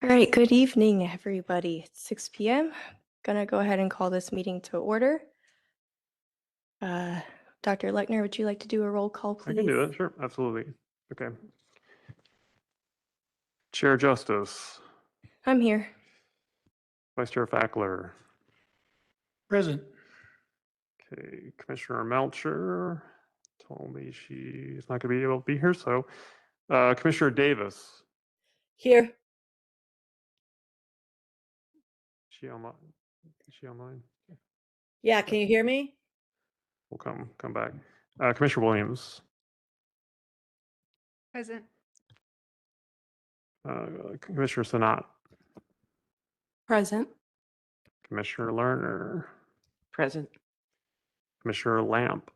All right, good evening, everybody. It's 6 p.m. Gonna go ahead and call this meeting to order. Dr. Lechner, would you like to do a roll call, please? I can do that, sure, absolutely. Okay. Chair Justice, I'm here. Vice Chair Fackler, Present. okay, Commissioner Melcher told me she's not gonna be able to be here, so Commissioner Davis, Here. is she online? Is she online? Yeah, can you hear me? We'll come back. Commissioner Williams, Present. Commissioner Sanat, Present. Commissioner Lerner, Present. Commissioner Lamp,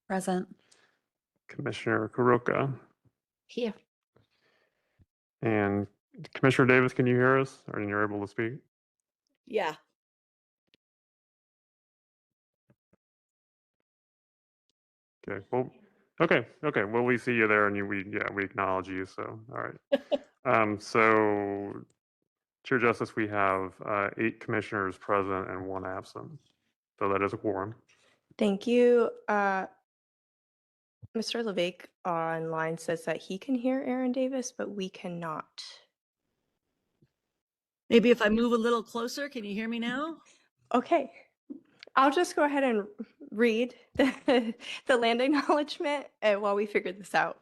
Present. Commissioner Kuroka, Here. and Commissioner Davis, can you hear us? Are you able to speak? Yeah. Okay, well, okay. Well, we see you there, and we acknowledge you. So, all right. So, Chair Justice, we have 8 commissioners present and 1 absent. So that is a quorum. Thank you. Mr. LeVake online says that he can hear Aaron Davis, but we cannot. Maybe if I move a little closer, can you hear me now? Okay. I'll just go ahead and read the land acknowledgement while we figure this out.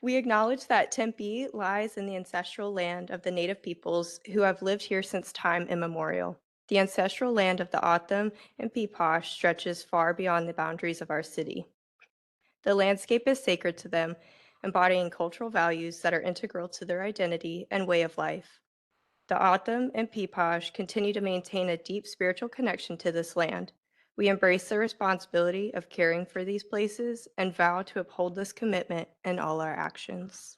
We acknowledge that Tempe lies in the ancestral land of the native peoples who have lived here since time immemorial. The ancestral land of the O'odham and Peeposh stretches far beyond the boundaries of our city. The landscape is sacred to them, embodying cultural values that are integral to their identity and way of life. The O'odham and Peeposh continue to maintain a deep spiritual connection to this land. We embrace the responsibility of caring for these places and vow to uphold this commitment in all our actions.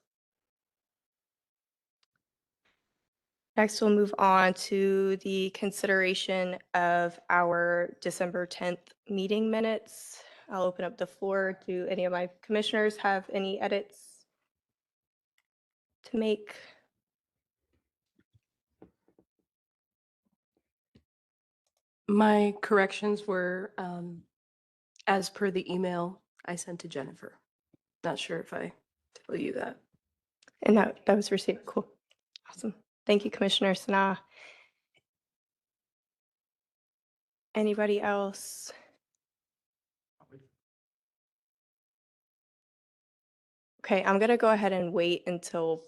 Next, we'll move on to the consideration of our December 10th meeting minutes. I'll open up the floor. Do any of my commissioners have any edits to make? My corrections were as per the email I sent to Jennifer. Not sure if I tell you that. And that was received. Cool. Awesome. Thank you, Commissioner Sanaa. Anybody else? Okay, I'm going to go ahead and wait until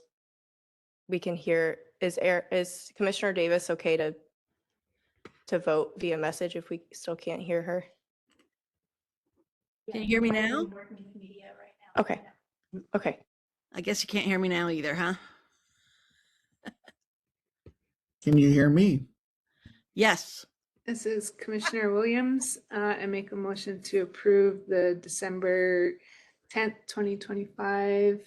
we can hear. Is Commissioner Davis okay to vote via message if we still can't hear her? Can you hear me now? Okay. Okay. I guess you can't hear me now either, huh? Can you hear me? Yes. This is Commissioner Williams. I make a motion to approve the December 10th, 2025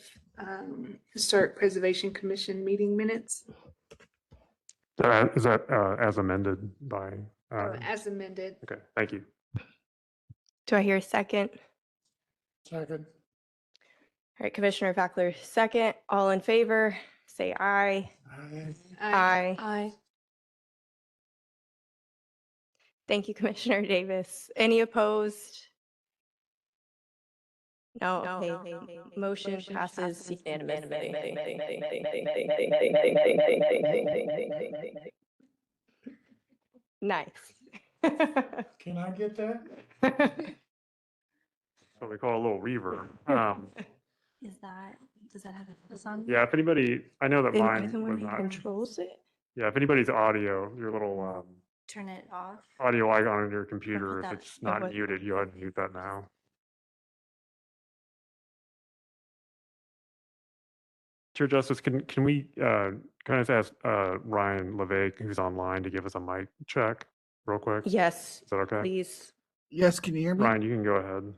Historic Preservation Commission meeting minutes. Is that as amended by? As amended. Okay, thank you. Do I hear a second? Second. All right, Commissioner Fackler, second. All in favor, say aye. Aye. Aye. Thank you, Commissioner Davis. Any opposed? No. Okay. Motion passes unanimously. Nice. Can I get that? So we call a little reverb. Does that have a song? Yeah, if anybody, I know that Am I mine the one was who not. controls it? Yeah, if anybody's audio, your little Turn it off. audio icon on your computer, if that- it's not what? muted, you ought to mute that now. Chair Justice, can we kind of ask Ryan LeVake, who's online, to give us a mic check real quick? Yes, Is that okay? please. Yes, can you hear me? Ryan, you can go ahead.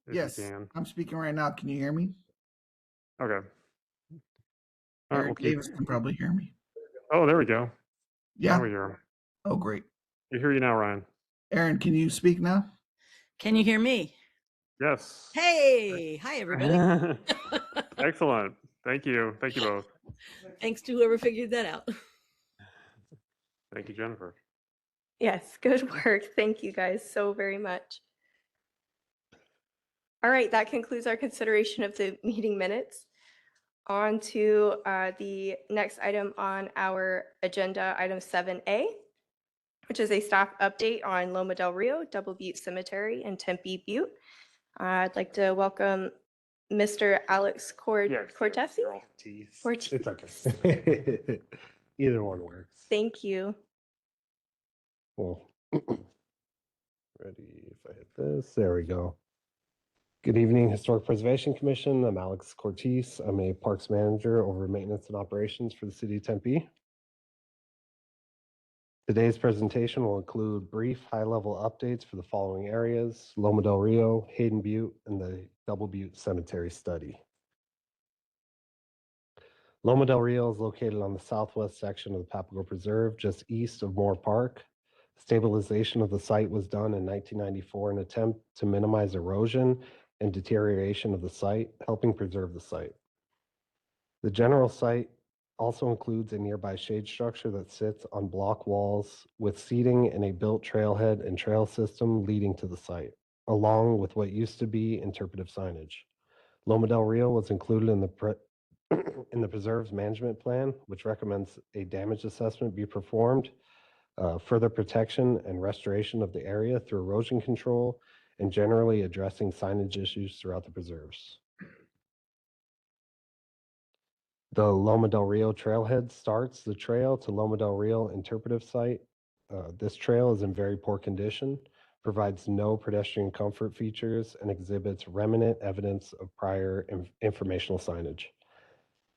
If Yes, you can. I'm speaking right now. Can you hear me? Okay. All right, Aaron we'll keep. Davis can probably hear me. Oh, there we go. Yeah. Now we hear him. Oh, great. We hear you now, Ryan. Aaron, can you speak now? Can you hear me? Yes. Hey. Hi, everybody. Excellent. Thank you. Thank you both. Thanks to whoever figured that out. Thank you, Jennifer. Yes, good work. Thank you guys so very much. All right, that concludes our consideration of the meeting minutes. On to the next item on our agenda, item 7A, which is a staff update on Loma del Rio, Double Butte Cemetery, and Tempe Butte. I'd like to welcome Mr. Alex Cortesi. Ortiz. It's okay. Either one works. Thank you. Well, ready if I hit this. There we go. Good evening, Historic Preservation Commission. I'm Alex Cortez. I'm a parks manager over maintenance and operations for the city of Tempe. Today's presentation will include brief high-level updates for the following areas: Loma del Rio, Hayden Butte, and the Double Butte Cemetery study. Loma del Rio is located on the southwest section of the Papago Preserve, just east of Moore Park. Stabilization of the site was done in 1994 in an attempt to minimize erosion and deterioration of the site, helping preserve the site. The general site also includes a nearby shade structure that sits on block walls with seating and a built trailhead and trail system leading to the site, along with what used to be interpretive signage. Loma del Rio was included in the preserve's management plan, which recommends a damage assessment be performed, further protection and restoration of the area through erosion control, and generally addressing signage issues throughout the preserves. The Loma del Rio trailhead starts the trail to Loma del Rio interpretive site. This trail is in very poor condition, provides no pedestrian comfort features, and exhibits remnant evidence of prior informational signage.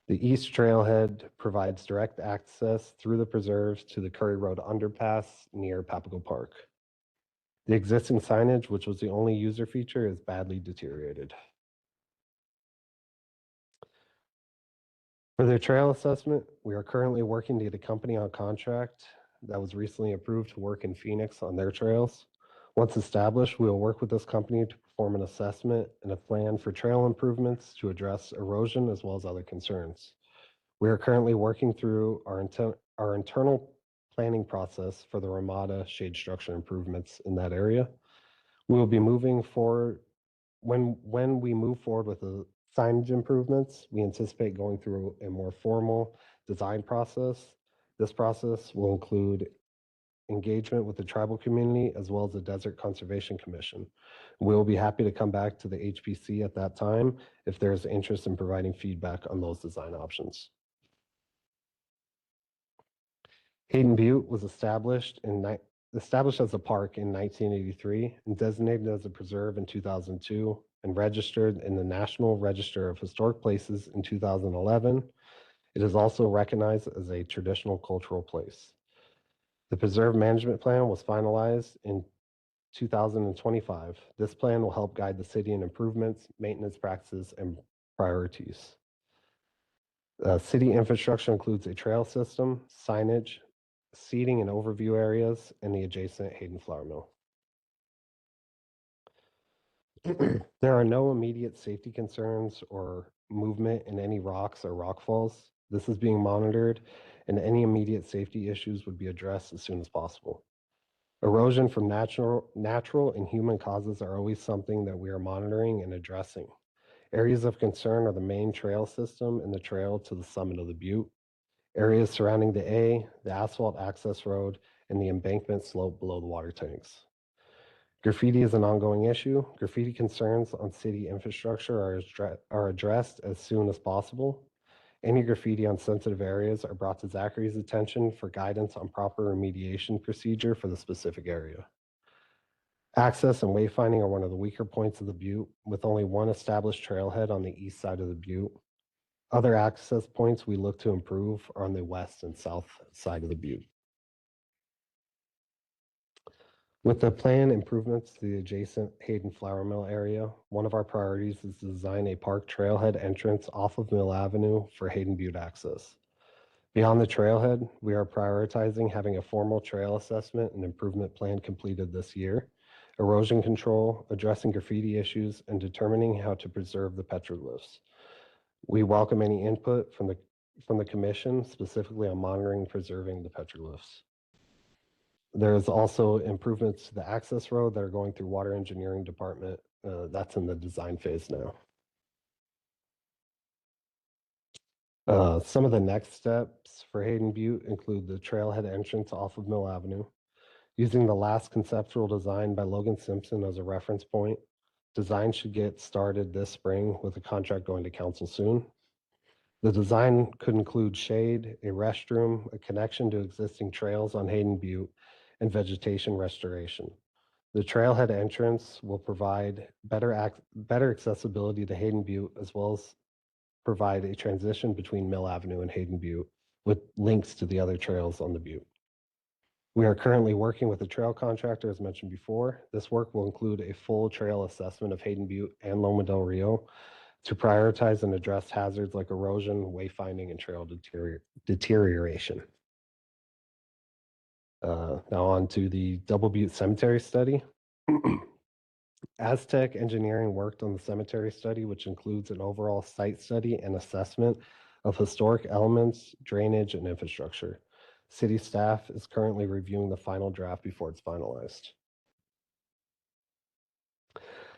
The east trailhead provides direct access through the preserves to the Curry Road underpass near Papago Park. The existing signage, which was the only user feature, is badly deteriorated. For their trail assessment, we are currently working to get a company on contract that was recently approved to work in Phoenix on their trails. Once established, we will work with this company to perform an assessment and a plan for trail improvements to address erosion as well as other concerns. We are currently working through our internal planning process for the Ramada shade structure improvements in that area. We will be moving forward. When we move forward with the signage improvements, we anticipate going through a more formal design process. This process will include engagement with the tribal community as well as the Desert Conservation Commission. We will be happy to come back to the HPC at that time if there is interest in providing feedback on those design options. Hayden Butte was established as a park in 1983 and designated as a preserve in 2002 and registered in the National Register of Historic Places in 2011. It is also recognized as a traditional cultural place. The preserve management plan was finalized in 2025. This plan will help guide the city in improvements, maintenance practices, and priorities. City infrastructure includes a trail system, signage, seating and overview areas, and the adjacent Hayden Flour Mill. There are no immediate safety concerns or movement in any rocks or rock falls. This is being monitored, and any immediate safety issues would be addressed as soon as possible. Erosion from natural and human causes are always something that we are monitoring and addressing. Areas of concern are the main trail system and the trail to the summit of the butte. Areas surrounding the asphalt access road, and the embankment slope below the water tanks. Graffiti is an ongoing issue. Graffiti concerns on city infrastructure are addressed as soon as possible. Any graffiti on sensitive areas are brought to Zachary's attention for guidance on proper remediation procedure for the specific area. Access and wayfinding are one of the weaker points of the butte, with only one established trailhead on the east side of the butte. Other access points we look to improve are on the west and south side of the butte. With the planned improvements to the adjacent Hayden Flour Mill area, one of our priorities is to design a park trailhead entrance off of Mill Avenue for Hayden Butte access. Beyond the trailhead, we are prioritizing having a formal trail assessment and improvement plan completed this year, erosion control, addressing graffiti issues, and determining how to preserve the petroglyphs. We welcome any input from the commission, specifically on monitoring and preserving the petroglyphs. There's also improvements to the access road that are going through water engineering department. That's in the design phase now. Some of the next steps for Hayden Butte include the trailhead entrance off of Mill Avenue, using the last conceptual design by Logan Simpson as a reference point. Design should get started this spring with a contract going to council soon. The design could include shade, a restroom, a connection to existing trails on Hayden Butte, and vegetation restoration. The trailhead entrance will provide better accessibility to Hayden Butte, as well as provide a transition between Mill Avenue and Hayden Butte with links to the other trails on the butte. We are currently working with a trail contractor, as mentioned before. This work will include a full trail assessment of Hayden Butte and Loma del Rio to prioritize and address hazards like erosion, wayfinding, and trail deterioration. Now on to the Double Butte Cemetery study. Aztec Engineering worked on the cemetery study, which includes an overall site study and assessment of historic elements, drainage, and infrastructure. City staff is currently reviewing the final draft before it's finalized.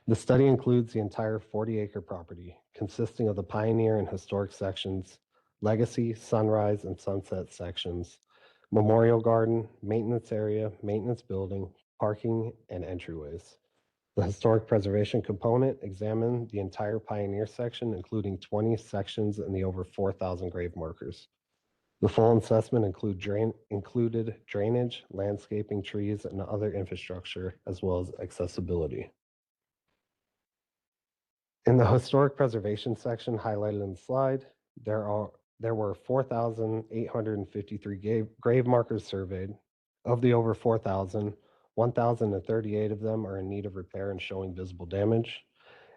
The study includes the entire 40-acre property, consisting of the Pioneer and Historic sections, Legacy, Sunrise, and Sunset sections, Memorial Garden, Maintenance Area, Maintenance Building, Parking, and entryways. The Historic Preservation component examined the entire Pioneer section, including 20 sections and the over 4,000 grave markers. The full assessment included drainage, landscaping, trees, and other infrastructure, as well as accessibility. In the historic preservation section highlighted in the slide, there were 4,853 grave markers surveyed. Of the over 4,000, 1,038 of them are in need of repair and showing visible damage,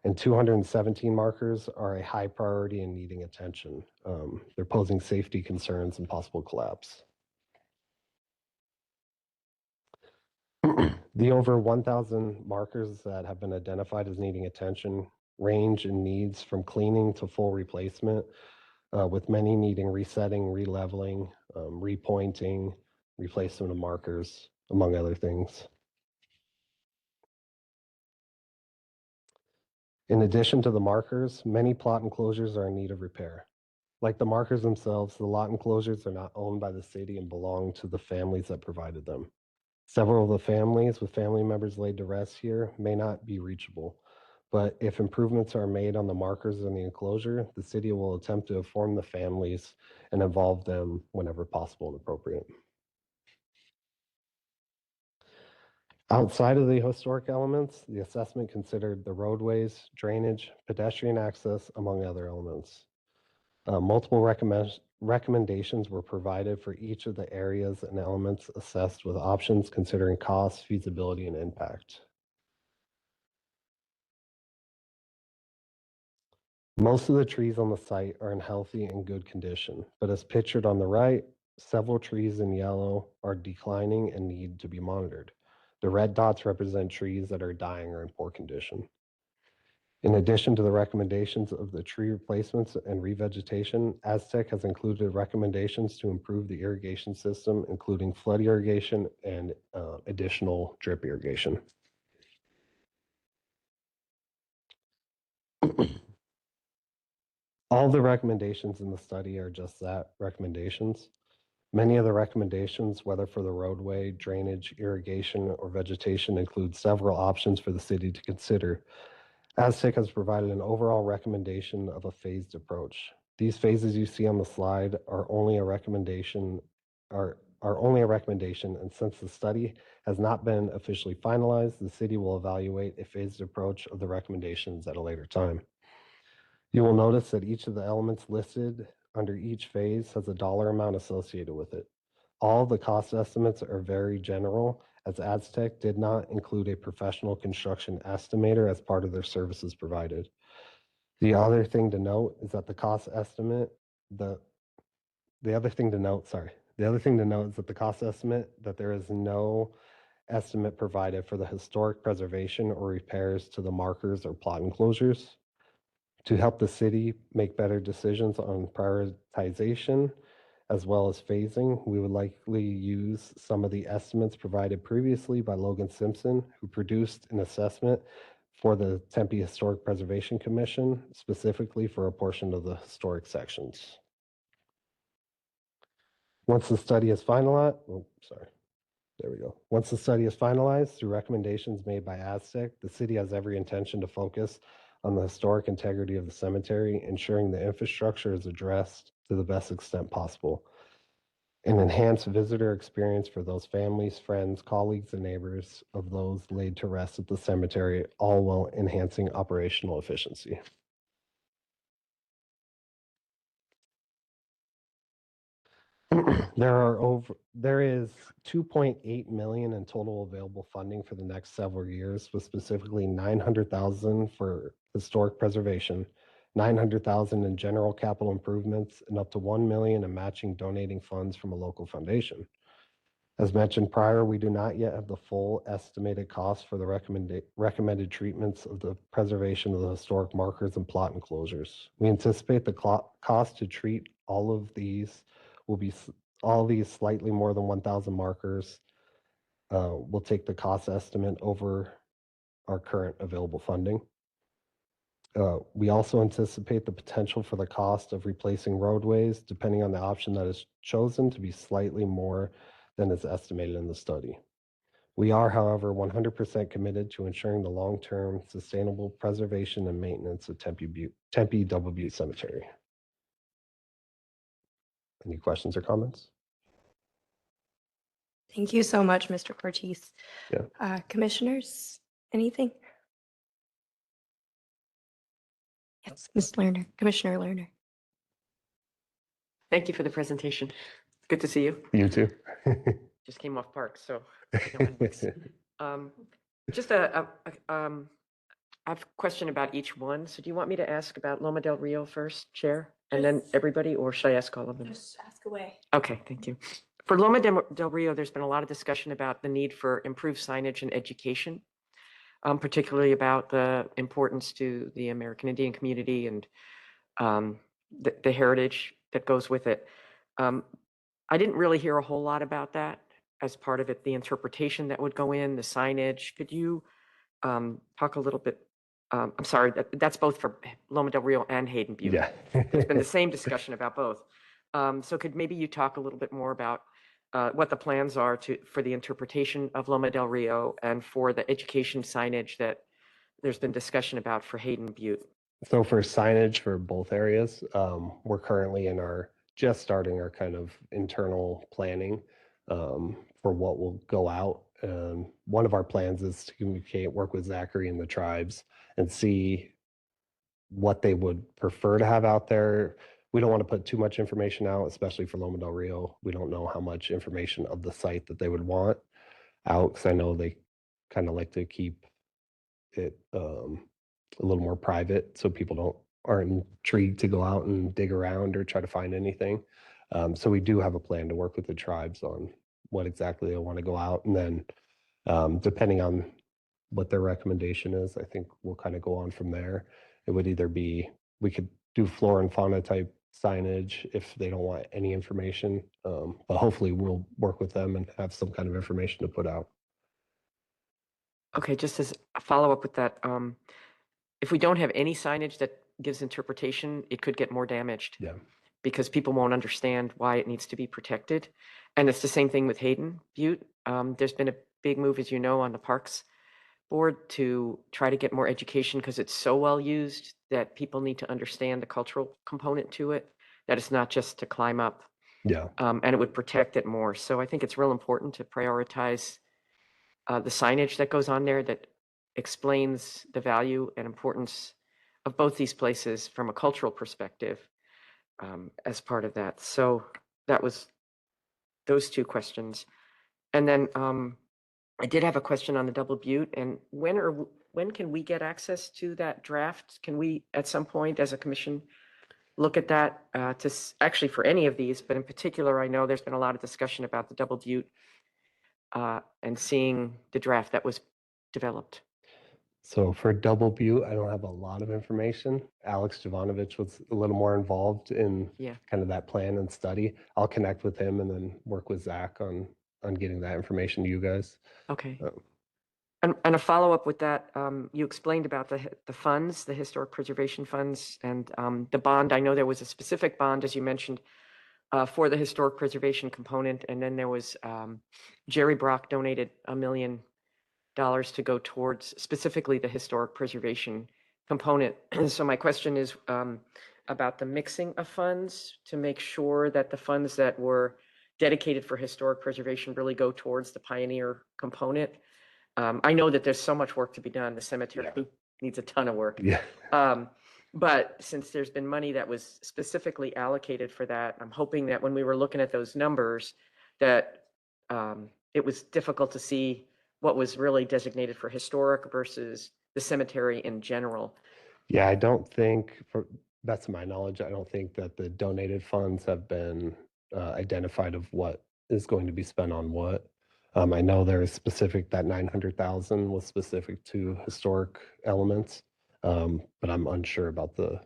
and 217 markers are a high priority and needing attention. They're posing safety concerns and possible collapse. The over 1,000 markers that have been identified as needing attention range in needs from cleaning to full replacement, with many needing resetting, releveling, repointing, replacement of markers, among other things. In addition to the markers, many plot enclosures are in need of repair. Like the markers themselves, the lot enclosures are not owned by the city and belong to the families that provided them. Several of the families with family members laid to rest here may not be reachable, but if improvements are made on the markers in the enclosure, the city will attempt to inform the families and involve them whenever possible and appropriate. Outside of the historic elements, the assessment considered the roadways, drainage, pedestrian access, among other elements. Multiple recommendations were provided for each of the areas and elements assessed, with options considering cost, feasibility, and impact. Most of the trees on the site are in healthy and good condition, but as pictured on the right, several trees in yellow are declining and need to be monitored. The red dots represent trees that are dying or in poor condition. In addition to the recommendations of the tree replacements and revegetation, Aztec has included recommendations to improve the irrigation system, including flood irrigation and additional drip irrigation. All the recommendations in the study are just that, recommendations. Many of the recommendations, whether for the roadway, drainage, irrigation, or vegetation, include several options for the city to consider. Aztec has provided an overall recommendation of a phased approach. These phases you see on the slide are only a recommendation, and since the study has not been officially finalized, the city will evaluate a phased approach of the recommendations at a later time. You will notice that each of the elements listed under each phase has a dollar amount associated with it. All the cost estimates are very general, as Aztec did not include a professional construction estimator as part of their services provided. The other thing to note is that the cost estimate, the other thing to note is that the cost estimate, that there is no estimate provided for the historic preservation or repairs to the markers or plot enclosures. To help the city make better decisions on prioritization as well as phasing, we would likely use some of the estimates provided previously by Logan Simpson, who produced an assessment for the Tempe Historic Preservation Commission, specifically for a portion of the historic sections. Once the study is finalized, there we go. Once the study is finalized, through recommendations made by Aztec, the city has every intention to focus on the historic integrity of the cemetery, ensuring the infrastructure is addressed to the best extent possible. An enhanced visitor experience for those families, friends, colleagues, and neighbors of those laid to rest at the cemetery, all while enhancing operational efficiency. There is 2.8 million in total available funding for the next several years, with specifically 900,000 for historic preservation, 900,000 in general capital improvements, and up to 1 million in matching donating funds from a local foundation. As mentioned prior, we do not yet have the full estimated cost for the recommended treatments of the preservation of the historic markers and plot enclosures. We anticipate the cost to treat all of these will be slightly more than 1,000 markers. We'll take the cost estimate over our current available funding. We also anticipate the potential for the cost of replacing roadways, depending on the option that is chosen, to be slightly more than is estimated in the study. We are, however, 100% committed to ensuring the long-term sustainable preservation and maintenance of Tempe Double Butte Cemetery. Any questions or comments? Thank you so much, Mr. Cortese. Yeah. Commissioners, anything? Yes, Ms. Lerner, Commissioner Lerner. Thank you for the presentation. Good to see you. You too. Just came off park, so no one looks. Just I have a question about each one. So do you want me to ask about Loma del Rio first, Chair, and then everybody, or should I ask all of them? Just ask away. Okay, thank you. For Loma del Rio, there's been a lot of discussion about the need for improved signage and education, particularly about the importance to the American Indian community and the heritage that goes with it. I didn't really hear a whole lot about that as part of it, the interpretation that would go in, the signage. Could you talk a little bit? I'm sorry, that's both for Loma del Rio and Hayden Butte. Yeah. It's been the same discussion about both. So could maybe you talk a little bit more about what the plans are for the interpretation of Loma del Rio and for the education signage that there's been discussion about for Hayden Butte? So for signage for both areas, we're currently just starting our kind of internal planning for what will go out. One of our plans is to work with Zachary and the tribes and see what they would prefer to have out there. We don't want to put too much information out, especially for Loma del Rio. We don't know how much information of the site that they would want out, because I know they kind of like to keep it a little more private, so people aren't intrigued to go out and dig around or try to find anything. So we do have a plan to work with the tribes on what exactly they want to go out, and then depending on what their recommendation is, I think we'll kind of go on from there. It would either be, we could do flora and fauna type signage if they don't want any information, but hopefully we'll work with them and have some kind of information to put out. Okay, just as a follow-up with that, if we don't have any signage that gives interpretation, it could get more damaged. Yeah. Because people won't understand why it needs to be protected. And it's the same thing with Hayden Butte. There's been a big move, as you know, on the Parks Board to try to get more education, because it's so well used that people need to understand the cultural component to it, that it's not just to climb up. Yeah. And it would protect it more. So I think it's real important to prioritize the signage that goes on there that explains the value and importance of both these places from a cultural perspective as part of that. So that was those two questions. And then I did have a question on the Double Butte, and when can we get access to that draft? Can we, at some point as a commission, look at that actually for any of these, but in particular, I know there's been a lot of discussion about the Double Butte and seeing the draft that was developed. So for Double Butte, I don't have a lot of information. Alex Jovanovich was a little more involved in Yeah. kind of that plan and study. I'll connect with him and then work with Zach on getting that information to you guys. Okay. Um, And a follow-up with that, you explained about the funds, the historic preservation funds, and the bond. I know there was a specific bond, as you mentioned, for the historic preservation component, and then there was Jerry Brock donated $1 million to go towards specifically the historic preservation component. So my question is about the mixing of funds to make sure that the funds that were dedicated for historic preservation really go towards the pioneer component. I know that there's so much work to be done. The cemetery needs a ton of work. Yeah. But since there's been money that was specifically allocated for that, I'm hoping that when we were looking at those numbers, that it was difficult to see what was really designated for historic versus the cemetery in general. Yeah, I don't think, for best of my knowledge, I don't think that the donated funds have been identified of what is going to be spent on what. I know there is specific, that 900,000 was specific to historic elements, but I'm unsure about the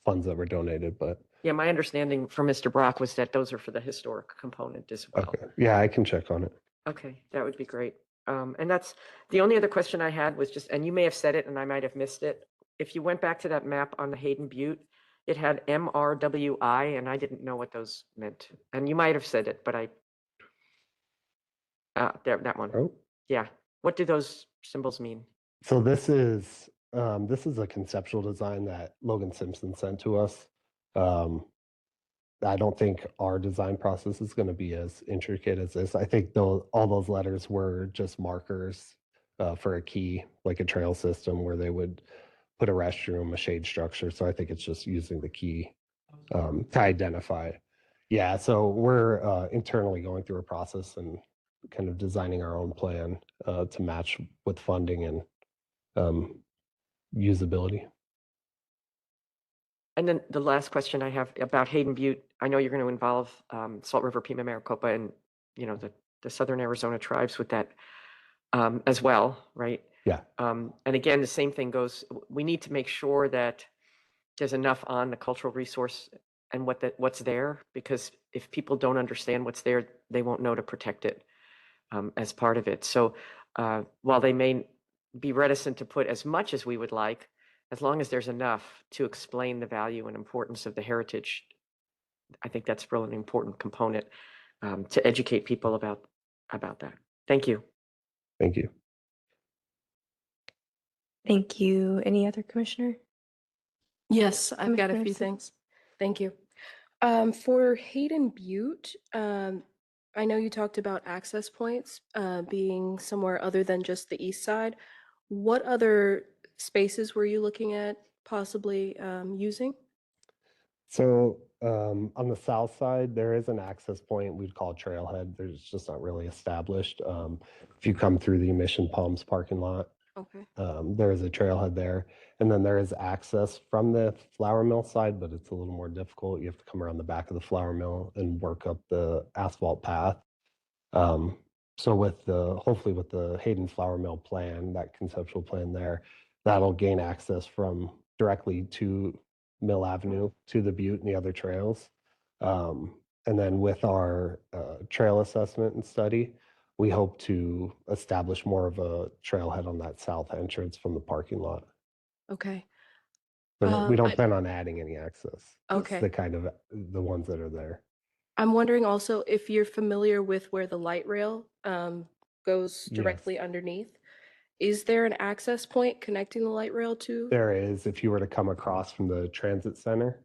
funds that were donated, but Yeah, my understanding from Mr. Brock was that those are for the historic component as well. okay. Yeah, I can check on it. Okay, that would be great. And that's the only other question I had was just, and you may have said it and I might have missed it. If you went back to that map on the Hayden Butte, it had MRWI and I didn't know what those meant. And you might have said it, but there, that one. Oh, Yeah. What do those symbols mean? so this is a conceptual design that Logan Simpson sent to us. I don't think our design process is going to be as intricate as this. I think all those letters were just markers for a key, like a trail system where they would put a restroom, a shade structure. So I think it's just using the key to identify. Yeah, so we're internally going through a process and kind of designing our own plan to match with funding and usability. And then the last question I have about Hayden Butte, I know you're going to involve Salt River, Pima, Maricopa, and the Southern Arizona tribes with that as well, right? Yeah. And again, the same thing goes. We need to make sure that there's enough on the cultural resource and what's there, because if people don't understand what's there, they won't know to protect it as part of it. So while they may be reticent to put as much as we would like, as long as there's enough to explain the value and importance of the heritage, I think that's really an important component to educate people about that. Thank you. Thank you. Thank you. Any other commissioner? Yes, I've got a Commissioner few Sim- things. Thank you. For Hayden Butte, I know you talked about access points being somewhere other than just the east side. What other spaces were you looking at possibly using? So on the south side, there is an access point we'd call trailhead. There's just not really established. If you come through the Mission Palms parking lot, Okay. there is a trailhead there. And then there is access from the flour mill side, but it's a little more difficult. You have to come around the back of the flour mill and work up the asphalt path. So hopefully with the Hayden Flour Mill plan, that conceptual plan there, that'll gain access from directly to Mill Avenue to the Butte and the other trails. And then with our trail assessment and study, we hope to establish more of a trailhead on that south entrance from the parking lot. Okay. But we don't I- plan on adding any access. Okay. It's the kind of the ones that are there. I'm wondering also if you're familiar with where the light rail goes directly underneath. Is there an access point connecting the light rail to? There is, if you were to come across from the transit center,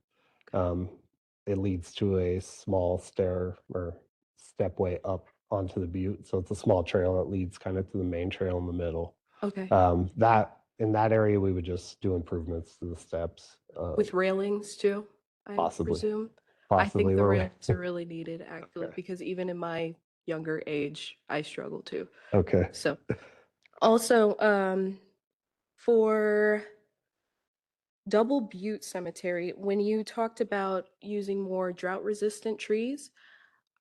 it leads to a small stair or stepway up onto the butte. So it's a small trail that leads kind of to the main trail in the middle. Okay. In that area, we would just do improvements to the steps. With railings too, I Possibly. presume? I think Possibly the where we- railings are really needed actually, Okay. because even in my younger age, I struggle too. Okay. So also, for Double Butte Cemetery, when you talked about using more drought resistant trees,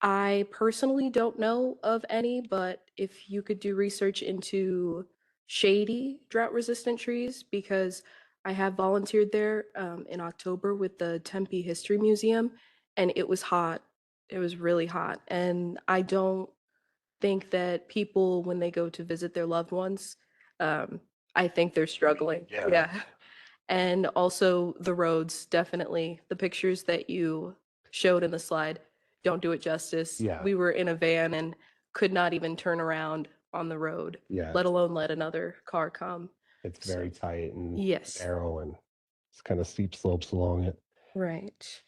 I personally don't know of any, but if you could do research into shady drought resistant trees because I have volunteered there in October with the Tempe History Museum, and it was hot. It was really hot. And I don't think that people, when they go to visit their loved ones, I think they're struggling. Yeah. And also the roads, definitely. The pictures that you showed in the slide don't do it justice. Yeah. We were in a van and could not even turn around on the road, Yeah. let alone let another car come. It's very tight and Yes. narrow, and it's kind of steep slopes along it. Right.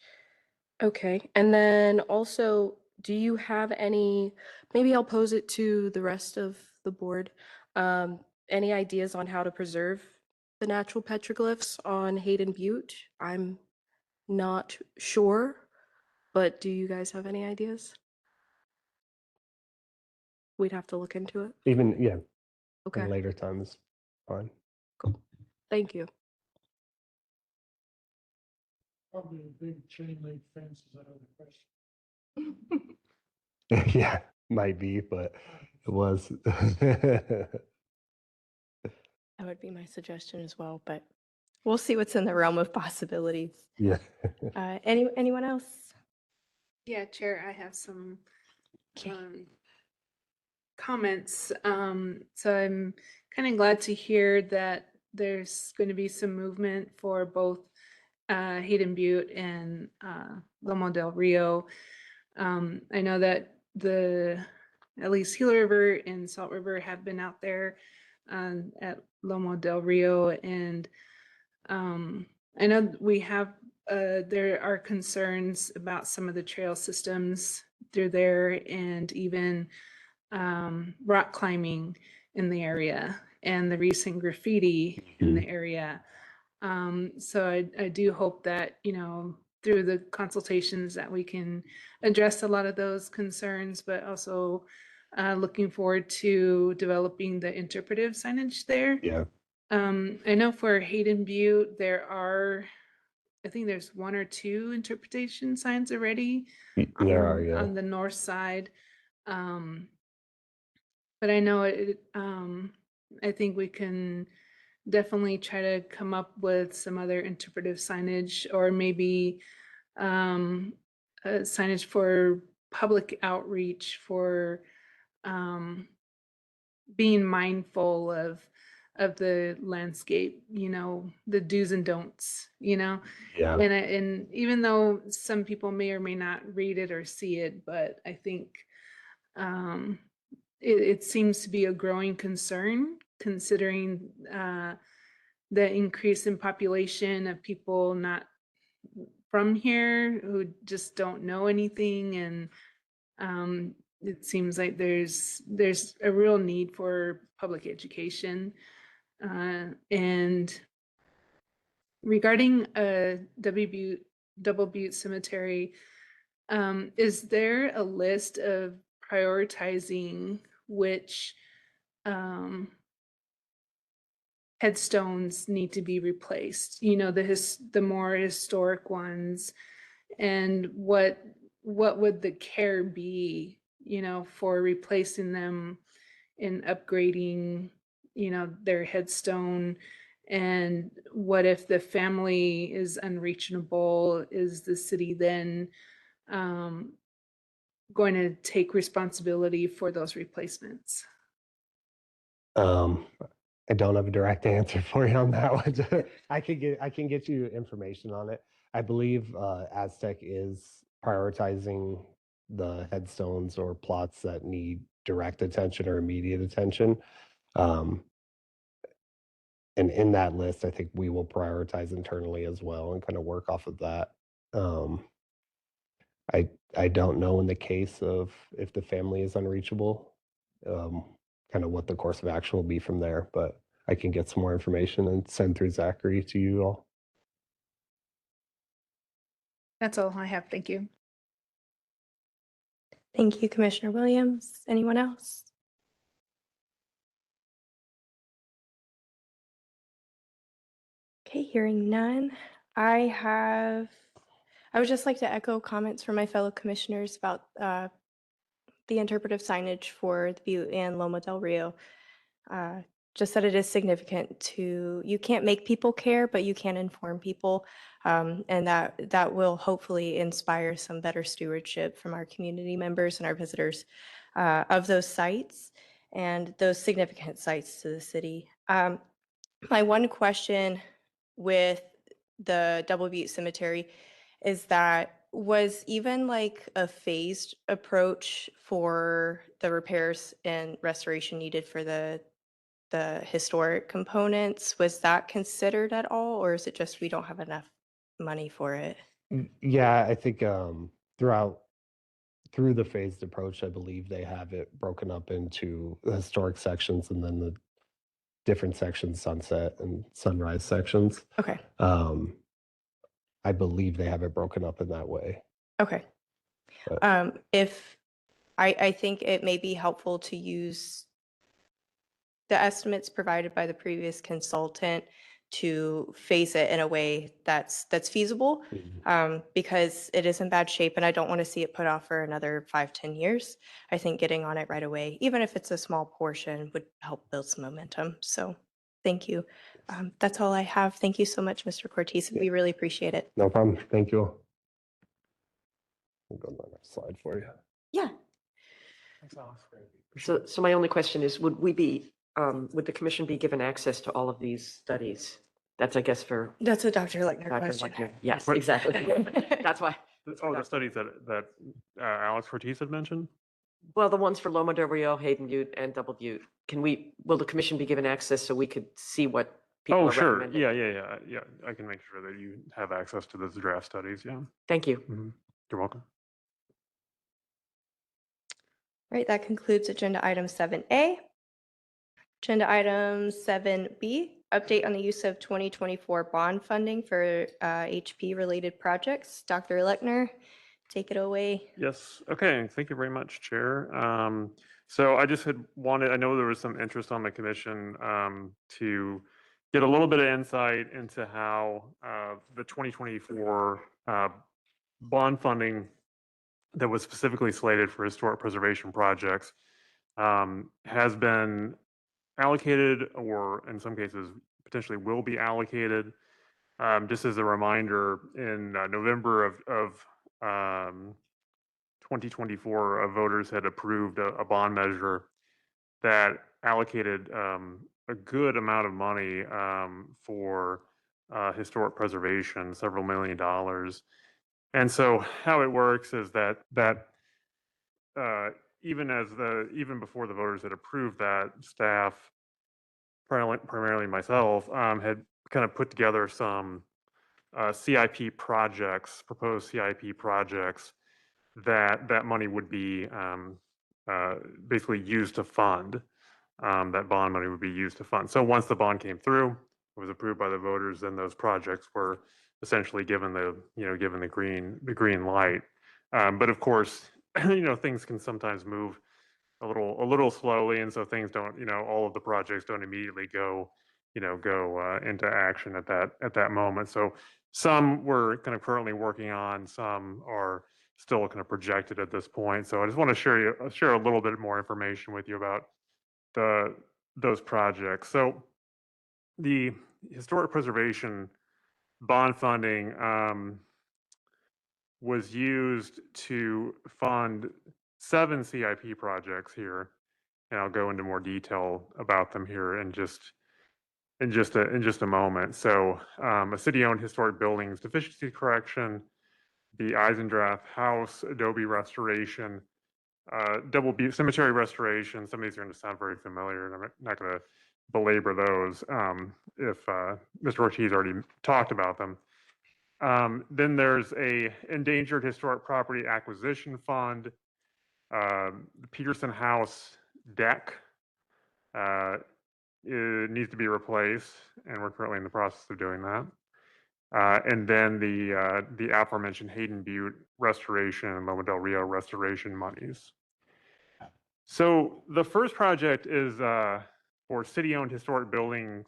Okay. And then also, do you have any, maybe I'll pose it to the rest of the board, any ideas on how to preserve the natural petroglyphs on Hayden Butte? I'm not sure, but do you guys have any ideas? We'd have to look into it. Even, yeah, Okay, in later times, fine. cool. Thank you. Probably a big chain link fence is out of the question. Yeah, might be, but it was. That would be my suggestion as well, but we'll see what's in the realm of possibilities. Yeah. Anyone else? Yeah, Chair, I have some Okay. comments. So I'm kind of glad to hear that there's going to be some movement for both Hayden Butte and Lomo del Rio. I know that at least Gila River and Salt River have been out there at Lomo del Rio, and I know we have there are concerns about some of the trail systems through there, and even rock climbing in the area, and the recent graffiti in the area. So I do hope that, through the consultations that we can address a lot of those concerns, but also looking forward to developing the interpretive signage there. Yeah. I know for Hayden Butte, I think there's 1 or 2 interpretation signs already There are, yeah. on the north side. But I know I think we can definitely try to come up with some other interpretive signage, or maybe signage for public outreach, for being mindful of the landscape, the do's and don'ts, Yeah. and even though some people may or may not read it or see it, but I think it seems to be a growing concern, considering the increase in population of people not from here who just don't know anything, and it seems like there's a real need for public education. And regarding Double Butte Cemetery, is there a list of prioritizing which headstones need to be replaced? The more historic ones, and what would the care be, for replacing them and upgrading, their headstone? And what if the family is unreachable? Is the city then going to take responsibility for those replacements? I don't have a direct answer for you on that one. I can get you information on it. I believe Aztec is prioritizing the headstones or plots that need direct attention or immediate attention. And in that list, I think we will prioritize internally as well and kind of work off of that. I don't know in the case of if the family is unreachable, kind of what the course of action will be from there, but I can get some more information and send through Zachary to you all. That's all I have. Thank you. Thank you, Commissioner Williams. Anyone else? Okay, hearing none. I would just like to echo comments from my fellow commissioners about the interpretive signage for the Butte and Loma del Rio. just that it is significant to, you can't make people care, but you can inform people. And that will hopefully inspire some better stewardship from our community members and our visitors of those sites and those significant sites to the city. My one question with the Double Butte Cemetery is that was even like a phased approach for the repairs and restoration needed for the historic components, was that considered at all, or is it just we don't have enough money for it? Yeah, I think through the phased approach, I believe they have it broken up into the historic sections and then the different sections, sunset and sunrise sections. Okay, I believe they have it broken up in that way. okay. But If I think it may be helpful to use the estimates provided by the previous consultant to phase it in a way that's feasible, because it is in bad shape and I don't want to see it put off for another 5-10 years. I think getting on it right away, even if it's a small portion, would help build some momentum. So thank you. That's all I have. Thank you so much, Mr. Cortez. We really appreciate it. no problem. Thank you. We'll go to the next slide for you. Yeah. So my only question is, would the commission be given access to all of these studies? That's, I guess, for That's a Dr. Lechner Dr. question. Lechner. Yes, What- exactly. That's why. Oh, the studies that Alex Ortiz had mentioned? Well, the ones for Loma del Rio, Hayden Butte, and Double Butte. Will the commission be given access so we could see what people Oh, are sure. recommending? Yeah. I can make sure that you have access to those draft studies. Yeah. Thank you. Mhm. You're welcome. Right, that concludes agenda item 7A. Agenda item 7B, update on the use of 2024 bond funding for HP-related projects. Dr. Lechner, take it away. Yes. Okay. Thank you very much, Chair. So I just had wanted, I know there was some interest on the commission to get a little bit of insight into how the 2024 bond funding that was specifically slated for historic preservation projects has been allocated, or in some cases potentially will be allocated. Just as a reminder, in November of 2024, voters had approved a bond measure that allocated a good amount of money for historic preservation, several $1 million. And so how it works is that even before the voters had approved that, staff, primarily myself, had kind of put together some CIP projects, proposed CIP projects that money would be basically used to fund. That bond money would be used to fund. So once the bond came through, it was approved by the voters, then those projects were essentially given the green light. But of course, things can sometimes move a little slowly, and so things don't, all of the projects don't immediately go into action at that moment. So some we're kind of currently working on, some are still kind of projected at this point. So I just want to share a little bit more information with you about those projects. So the historic preservation bond funding was used to fund 7 CIP projects here, and I'll go into more detail about them here in just a moment. So a city-owned historic buildings deficiency correction, the Eisendrath House Adobe restoration, Double Butte Cemetery restoration. Some of these are going to sound very familiar, and I'm not going to belabor those if Mr. Ortiz already talked about them. Then there's a endangered historic property acquisition fund, the Peterson House deck. It needs to be replaced, and we're currently in the process of doing that. And then the aforementioned Hayden Butte restoration and Loma del Rio restoration monies. So the first project is for city-owned historic building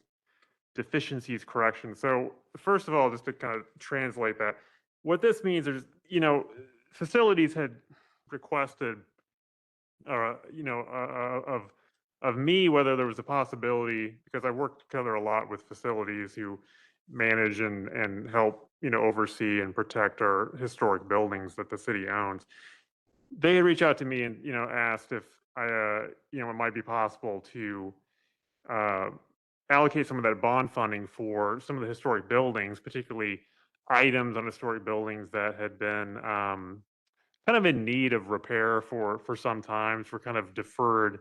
deficiencies correction. So first of all, just to kind of translate that, what this means is, facilities had requested, of of me whether there was a possibility, because I worked together a lot with facilities who manage and help, oversee and protect our historic buildings that the city owns. They had reached out to me and, asked if it might be possible to uh, allocate some of that bond funding for some of the historic buildings, particularly items on historic buildings that had been kind of in need of repair for some time, for kind of deferred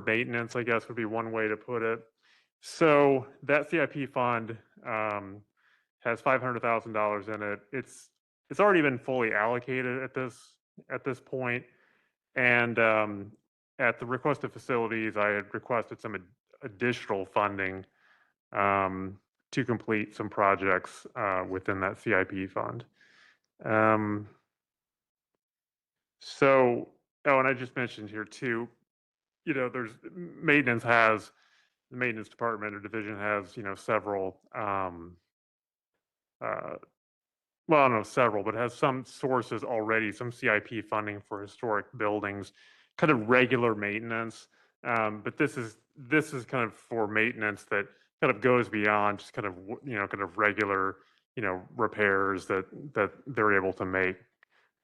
maintenance, I guess would be one way to put it. So that CIP fund has $500,000 in it. It's already been fully allocated at this point, and at the request of facilities, I had requested some additional funding to complete some projects within that CIP fund. So, oh, and I just mentioned here too, there's the maintenance department or division has, several, well, I don't know, several, but has some sources already, some CIP funding for historic buildings, kind of regular maintenance. But this is kind of for maintenance that kind of goes beyond just kind of, kind of regular, repairs that they're able to make.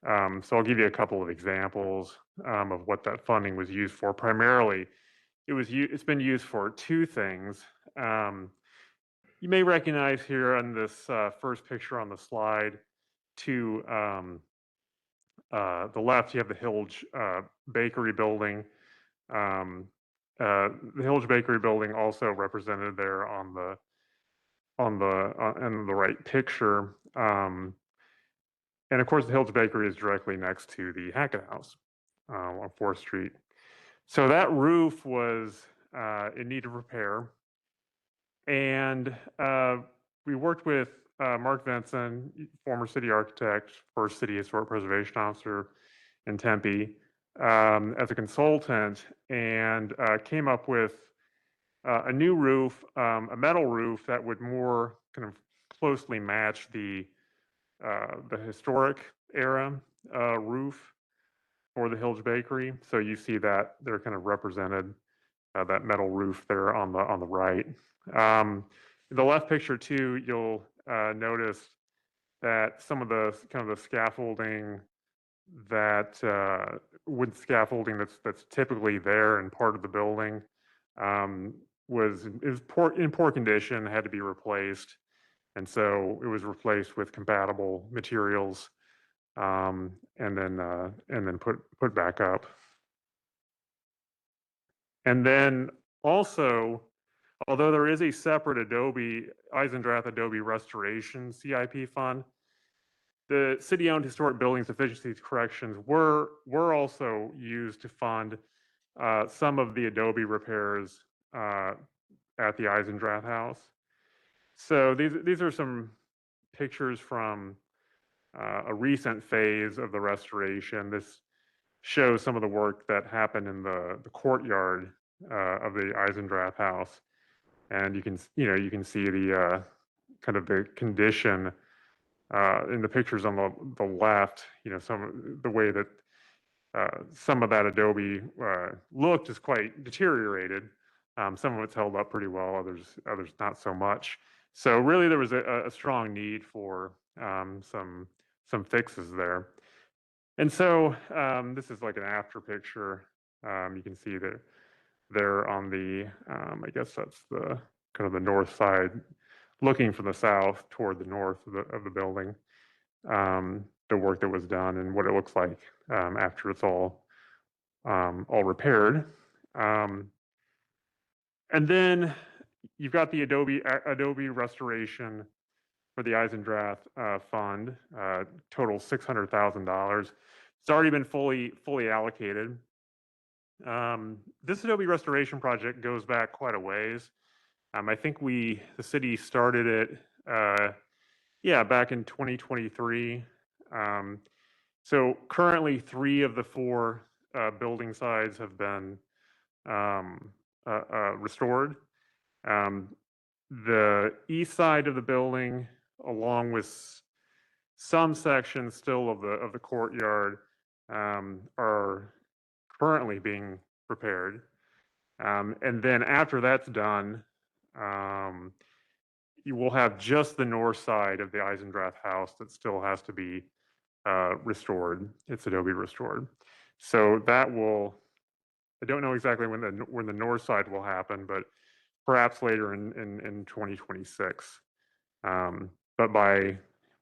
So I'll give you a couple of examples of what that funding was used for. Primarily, it's been used for two things. You may recognize here on this first picture on the slide, to the left, you have the Hilge Bakery building. The Hilge Bakery building also represented there on the in the right picture. And of course, the Hilge Bakery is directly next to the Hackett House on 4th Street. So that roof was in need of repair. And we worked with Mark Vinson, former city architect, first city historic preservation officer in Tempe, as a consultant, and came up with a new roof, a metal roof that would more kind of closely match the historic era roof for the Hilge Bakery. So you see that they're kind of represented, that metal roof there on the right. The left picture too, you'll notice that some of the kind of the scaffolding, that wood scaffolding that's typically there in part of the building, is in poor condition, had to be replaced, and so it was replaced with compatible materials, and then put back up. And then also, although there is a separate Eisendrath Adobe restoration CIP fund, the city-owned historic buildings efficiency corrections were also used to fund some of the Adobe repairs at the Eisendrath House. So these are some pictures from a recent phase of the restoration. This shows some of the work that happened in the courtyard of the Eisendrath House, and you can see the kind of the condition in the pictures on the left. Some the way that some of that Adobe looked is quite deteriorated. Some of it's held up pretty well, others not so much. So really, there was a strong need for some fixes there. And so this is like an after picture. You can see that there on the, I guess that's the kind of the north side, looking from the south toward the north of the building, the work that was done and what it looks like after it's all repaired. And then you've got the Adobe restoration for the Eisendrath fund, total $600,000. It's already been fully allocated. This Adobe restoration project goes back quite a ways. I think the city started it, back in 2023. So currently 3 of the 4 building sides have been restored. The east side of the building, along with some sections still of the courtyard, are currently being repaired. And then after that's done, you will have just the north side of the Eisendrath house that still has to be restored. It's Adobe restored. So that will, I don't know exactly when the north side will happen, but perhaps later in 2026. But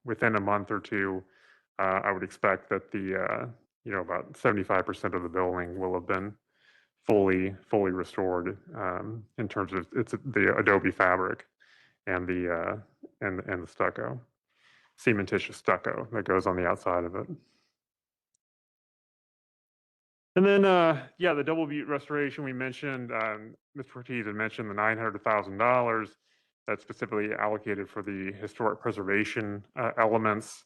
within a month or two, I would expect that about 75% of the building will have been fully restored in terms of the Adobe fabric and the stucco, cementitious stucco that goes on the outside of it. And then, yeah, the Double Butte restoration we mentioned, Mr. Ortiz had mentioned the $900,000 that's specifically allocated for the historic preservation elements.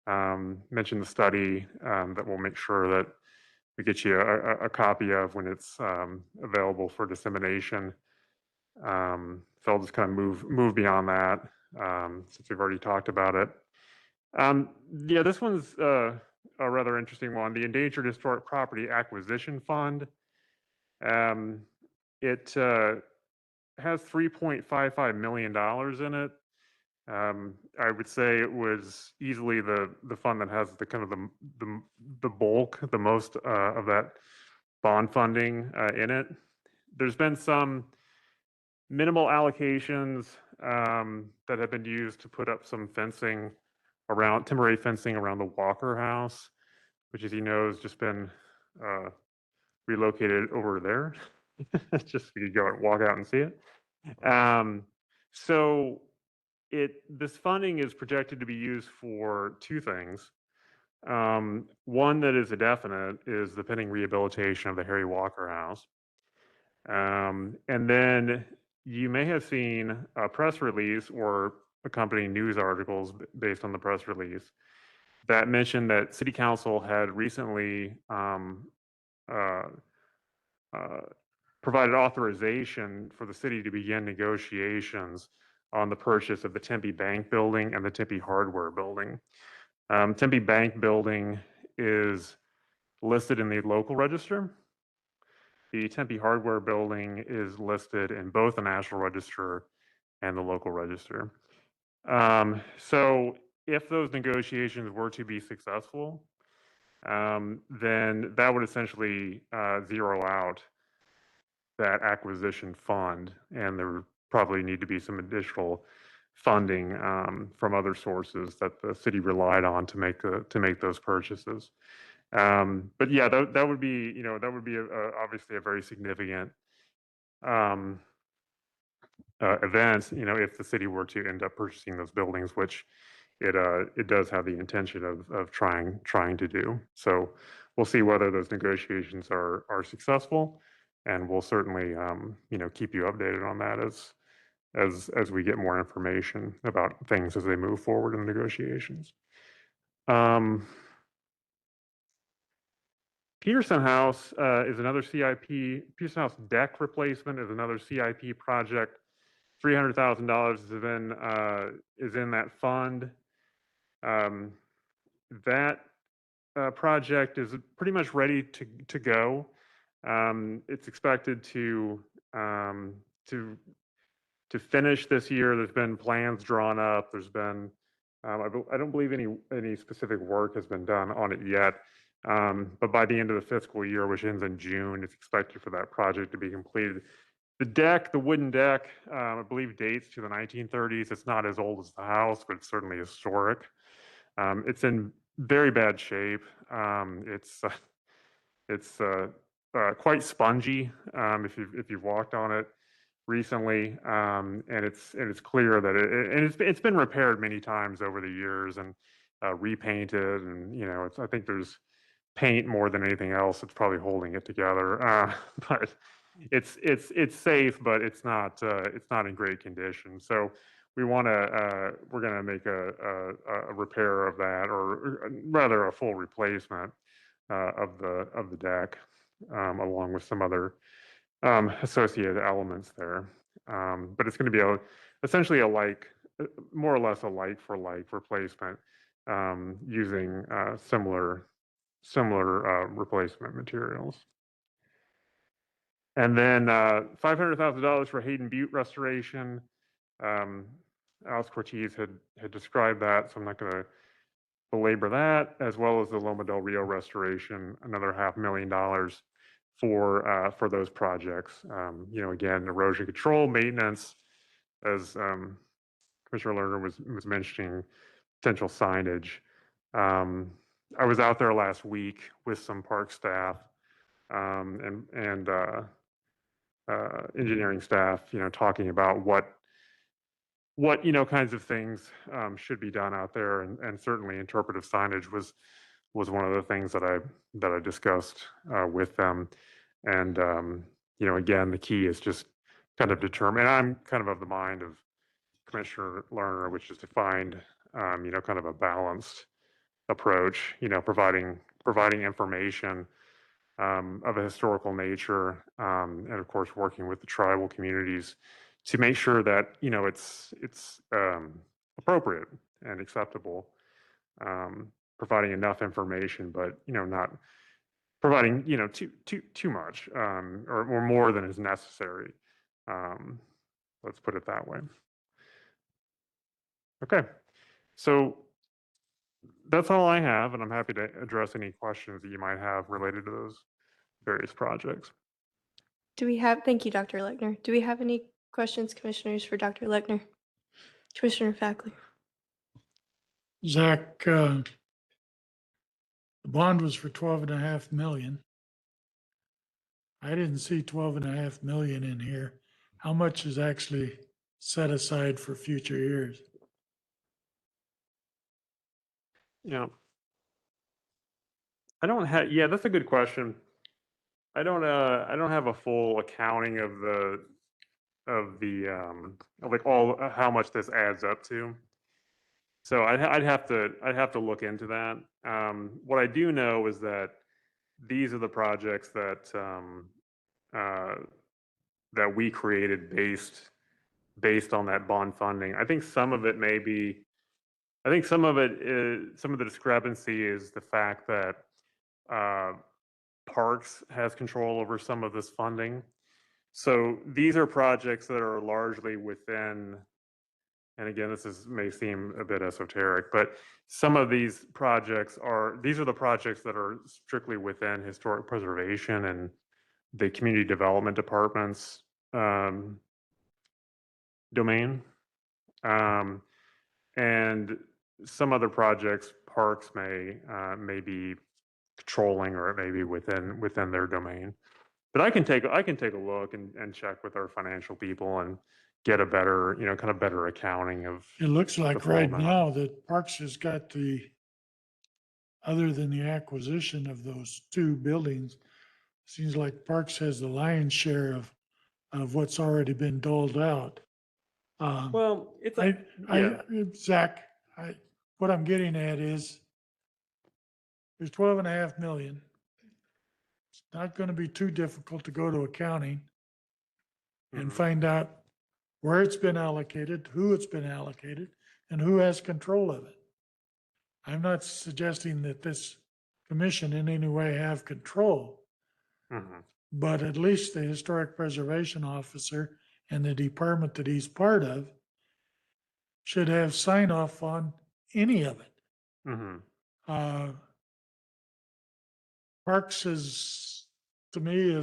Mentioned the study that we'll make sure that we get you a copy of when it's available for dissemination. So I'll just kind of move beyond that since we've already talked about it. Yeah, this one's a rather interesting one. The Endangered Historic Property Acquisition Fund. It has $3.55 million in it. I would say it was easily the fund that has the kind of the bulk, the most of that bond funding in it. There's been some minimal allocations that have been used to put up some temporary fencing around the Walker House, which, as you know, has just been relocated over there. Just so you could go and walk out and see it. So this funding is projected to be used for two things. One that is a definite is the pending rehabilitation of the Harry Walker House. And then you may have seen a press release or accompanying news articles based on the press release that mentioned that City Council had recently provided authorization for the city to begin negotiations on the purchase of the Tempe Bank building and the Tempe Hardware building. Tempe Bank building is listed in the local register. The Tempe Hardware building is listed in both the National Register and the local register. So if those negotiations were to be successful, then that would essentially zero out that acquisition fund, and there would probably need to be some additional funding from other sources that the city relied on to make those purchases. But yeah, that would be obviously a very significant event. If the city were to end up purchasing those buildings, which it does have the intention of trying to do. So we'll see whether those negotiations are successful, and we'll certainly keep you updated on that as we get more information about things as they move forward in the negotiations. Peterson House is another CIP. Peterson House deck replacement is another CIP project. $300,000 is in that fund. That project is pretty much ready to go. It's expected to finish this year. There's been plans drawn up. There's been I don't believe any specific work has been done on it yet. But by the end of the fiscal year, which ends in June, it's expected for that project to be completed. The wooden deck, I believe dates to the 1930s. It's not as old as the house, but it's certainly historic. It's in very bad shape. It's quite spongy if you've walked on it recently, and it's clear that it's been repaired many times over the years and repainted, and I think there's paint more than anything else that's probably holding it together. But it's safe, but it's not in great condition. So we're gonna make a repair of that, or rather a full replacement of the deck, along with some other associated elements there. But it's going to be essentially more or less a like for like replacement, using similar replacement materials. And then $500,000 for Hayden Butte restoration. Alex Cortez had described that, so I'm not going to belabor that, as well as the Loma del Rio restoration, another $500,000 for those projects. Again, erosion control, maintenance, as Commissioner Lerner was mentioning, potential signage. I was out there last week with some park staff and engineering staff, talking about what kinds of things should be done out there, and certainly interpretive signage was one of the things that I discussed with them. And again, the key is just kind of determine. And I'm kind of the mind of Commissioner Lerner, which is to find kind of a balanced approach. Providing information of a historical nature, and of course working with the tribal communities to make sure that it's appropriate and acceptable, providing enough information, but not providing too much, or more than is necessary. Let's put it that way. Okay, so that's all I have, and I'm happy to address any questions that you might have related to those various projects. Thank you, Dr. Lechner. Do we have any questions, commissioners, for Dr. Lechner? Commissioner Fackley. Zach, the bond was for 12.5 million. I didn't see 12.5 million in here. How much is actually set aside for future years? I don't have. Yeah, that's a good question. I don't have a full accounting of like all how much this adds up to. So I'd have to look into that. What I do know is that these are the projects that that we created based on that bond funding. I think some of it may be. I think some of the discrepancy is the fact that Parks has control over some of this funding. So these are projects that are largely within, and again, may seem a bit esoteric, but some of these these are the projects that are strictly within historic preservation and the community development department's domain. And some other projects, Parks may be controlling, or it may be within their domain. But I can take a look and check with our financial people and get a better, kind of better accounting of. It looks the like full right amount. now that Parks has got other than the acquisition of those two buildings, seems like Parks has the lion's share of what's already been doled out. Well, it's Zach, what I'm getting at is there's 12.5 million. It's not going to be too difficult to go to accounting and Mhm. find out where it's been allocated, who it's been allocated, and who has control of it. I'm not suggesting that this commission in any way have control, Mhm. but at least the historic preservation officer and the department that he's part of should have sign off on any of it. Mhm. Parks is, to me,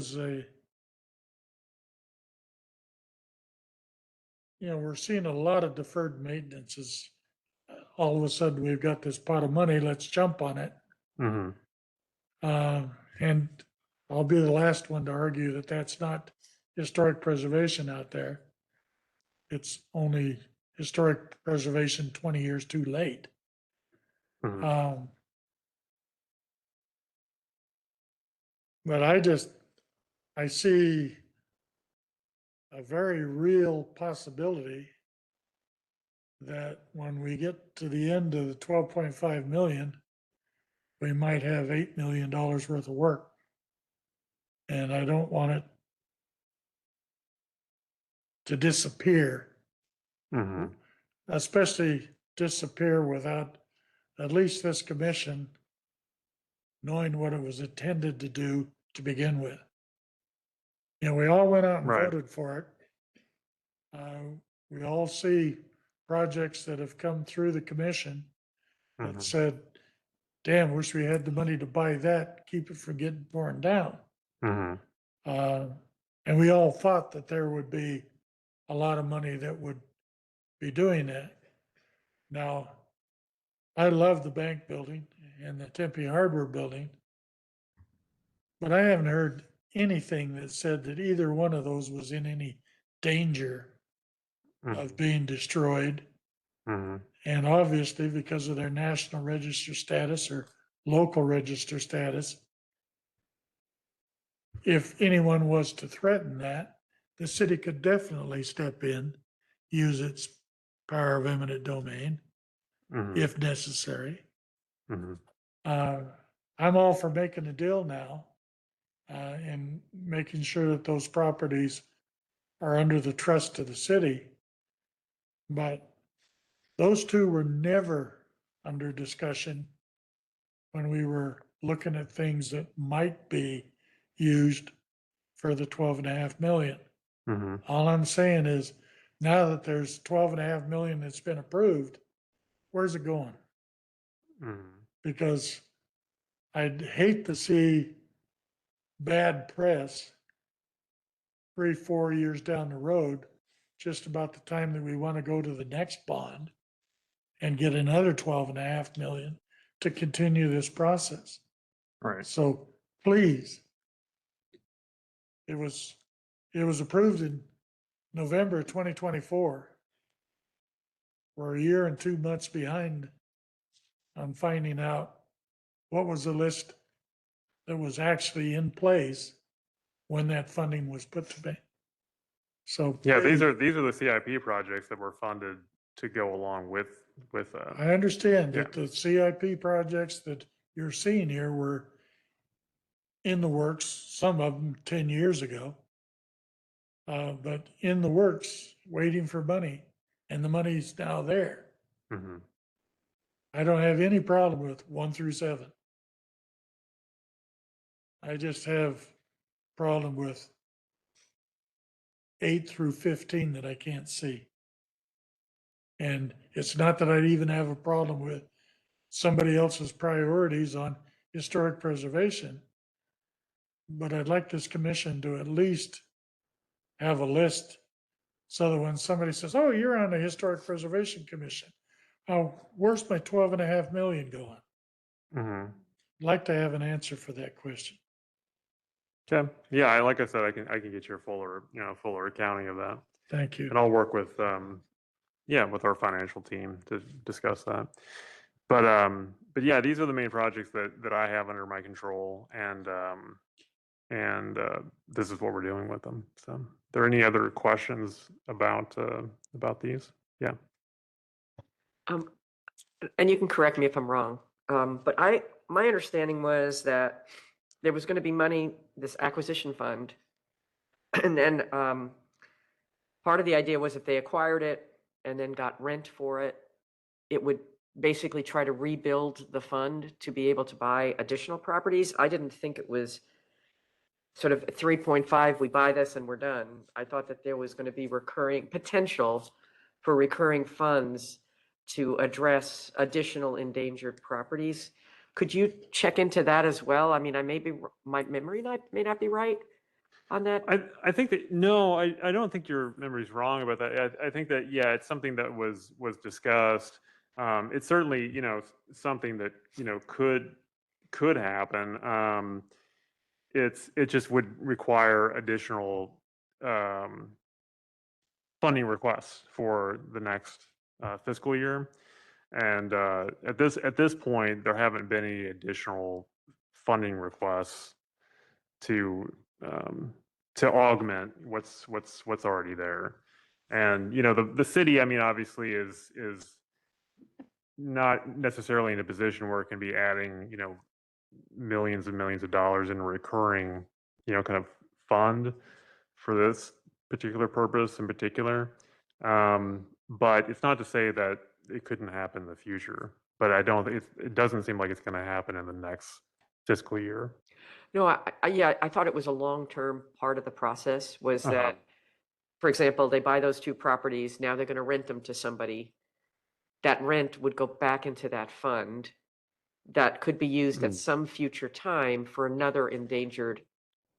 we're seeing a lot of deferred maintenances. All of a sudden, we've got this pot of money, let's jump on it. Mhm. And I'll be the last one to argue that that's not historic preservation out there. It's only historic preservation 20 years too late. Mhm. But I see a very real possibility that when we get to the end of the 12.5 million, we might have $8 million worth of work. And I don't want it to disappear, Mhm. especially disappear without at least this commission knowing what it was intended to do to begin with. we all went out and Right. voted for it. We all see projects that have come through the commission that Mhm. said, damn, wish we had the money to buy that, keep it from getting torn down. Mhm. Uh, And we all thought that there would be a lot of money that would be doing that. Now, I love the bank building and the Tempe Hardware building, but I haven't heard anything that said that either one of those was in any danger of Mhm. being destroyed. Mhm. And obviously, because of their national register status or local register status, if anyone was to threaten that, the city could definitely step in, use its power of eminent domain Mhm. if necessary. Mhm. Uh, I'm all for making a deal now and making sure that those properties are under the trust of the city. But those two were never under discussion when we were looking at things that might be used for the 12.5 million. Mhm. All I'm saying is now that there's 12.5 million that's been approved, where's it going? Mhm. Because I'd hate to see bad press 3, 4 years down the road, just about the time that we want to go to the next bond and get another 12.5 million to continue this process. Right. So please, it was approved in November 2024. We're a year and 2 months behind on finding out what was the list that was actually in place when that funding was put to bed. So Yeah, please, these are the CIP projects that were funded to go along with I understand yeah. that the CIP projects that you're seeing here were in the works, some of them 10 years ago. But in the works, waiting for money, and the money's now there. Mhm. I don't have any problem with 1 through 7. I just have problem with 8 through 15 that I can't see. And it's not that I'd even have a problem with somebody else's priorities on historic preservation. But I'd like this commission to at least have a list so that when somebody says, oh, you're on the Historic Preservation Commission, oh, where's my 12.5 million going? Mhm. I'd like to have an answer for that question. Okay. Yeah, like I said, I can get you a fuller accounting of that. Thank you. And I'll work with with our financial team to discuss that. But yeah, these are the main projects that I have under my control, and this is what we're doing with them. So, are there any other questions about these? Yeah. Um, and you can correct me if I'm wrong. But my understanding was that there was going to be money, this acquisition fund, and then part of the idea was if they acquired it and then got rent for it, it would basically try to rebuild the fund to be able to buy additional properties. I didn't think it was sort of 3.5, we buy this and we're done. I thought that there was going to be recurring potential for recurring funds to address additional endangered properties. Could you check into that as well? I mean, my memory may not be right on that. I think that no, I don't think your memory's wrong about that. I think that yeah, it's something that was discussed. It's certainly something that could happen. It just would require additional funding requests for the next fiscal year. And at this point, there haven't been any additional funding requests to augment what's already there. And the city, I mean, obviously is not necessarily in a position where it can be adding millions and millions of dollars in recurring kind of fund for this particular purpose in particular. But it's not to say that it couldn't happen in the future. But I don't. It doesn't seem like it's going to happen in the next fiscal year. No, yeah, I thought it was a long-term part of the process was Uh-huh. that, for example, they buy those two properties, now they're going to rent them to somebody. That rent would go back into that fund that could be used at Mm. some future time for another endangered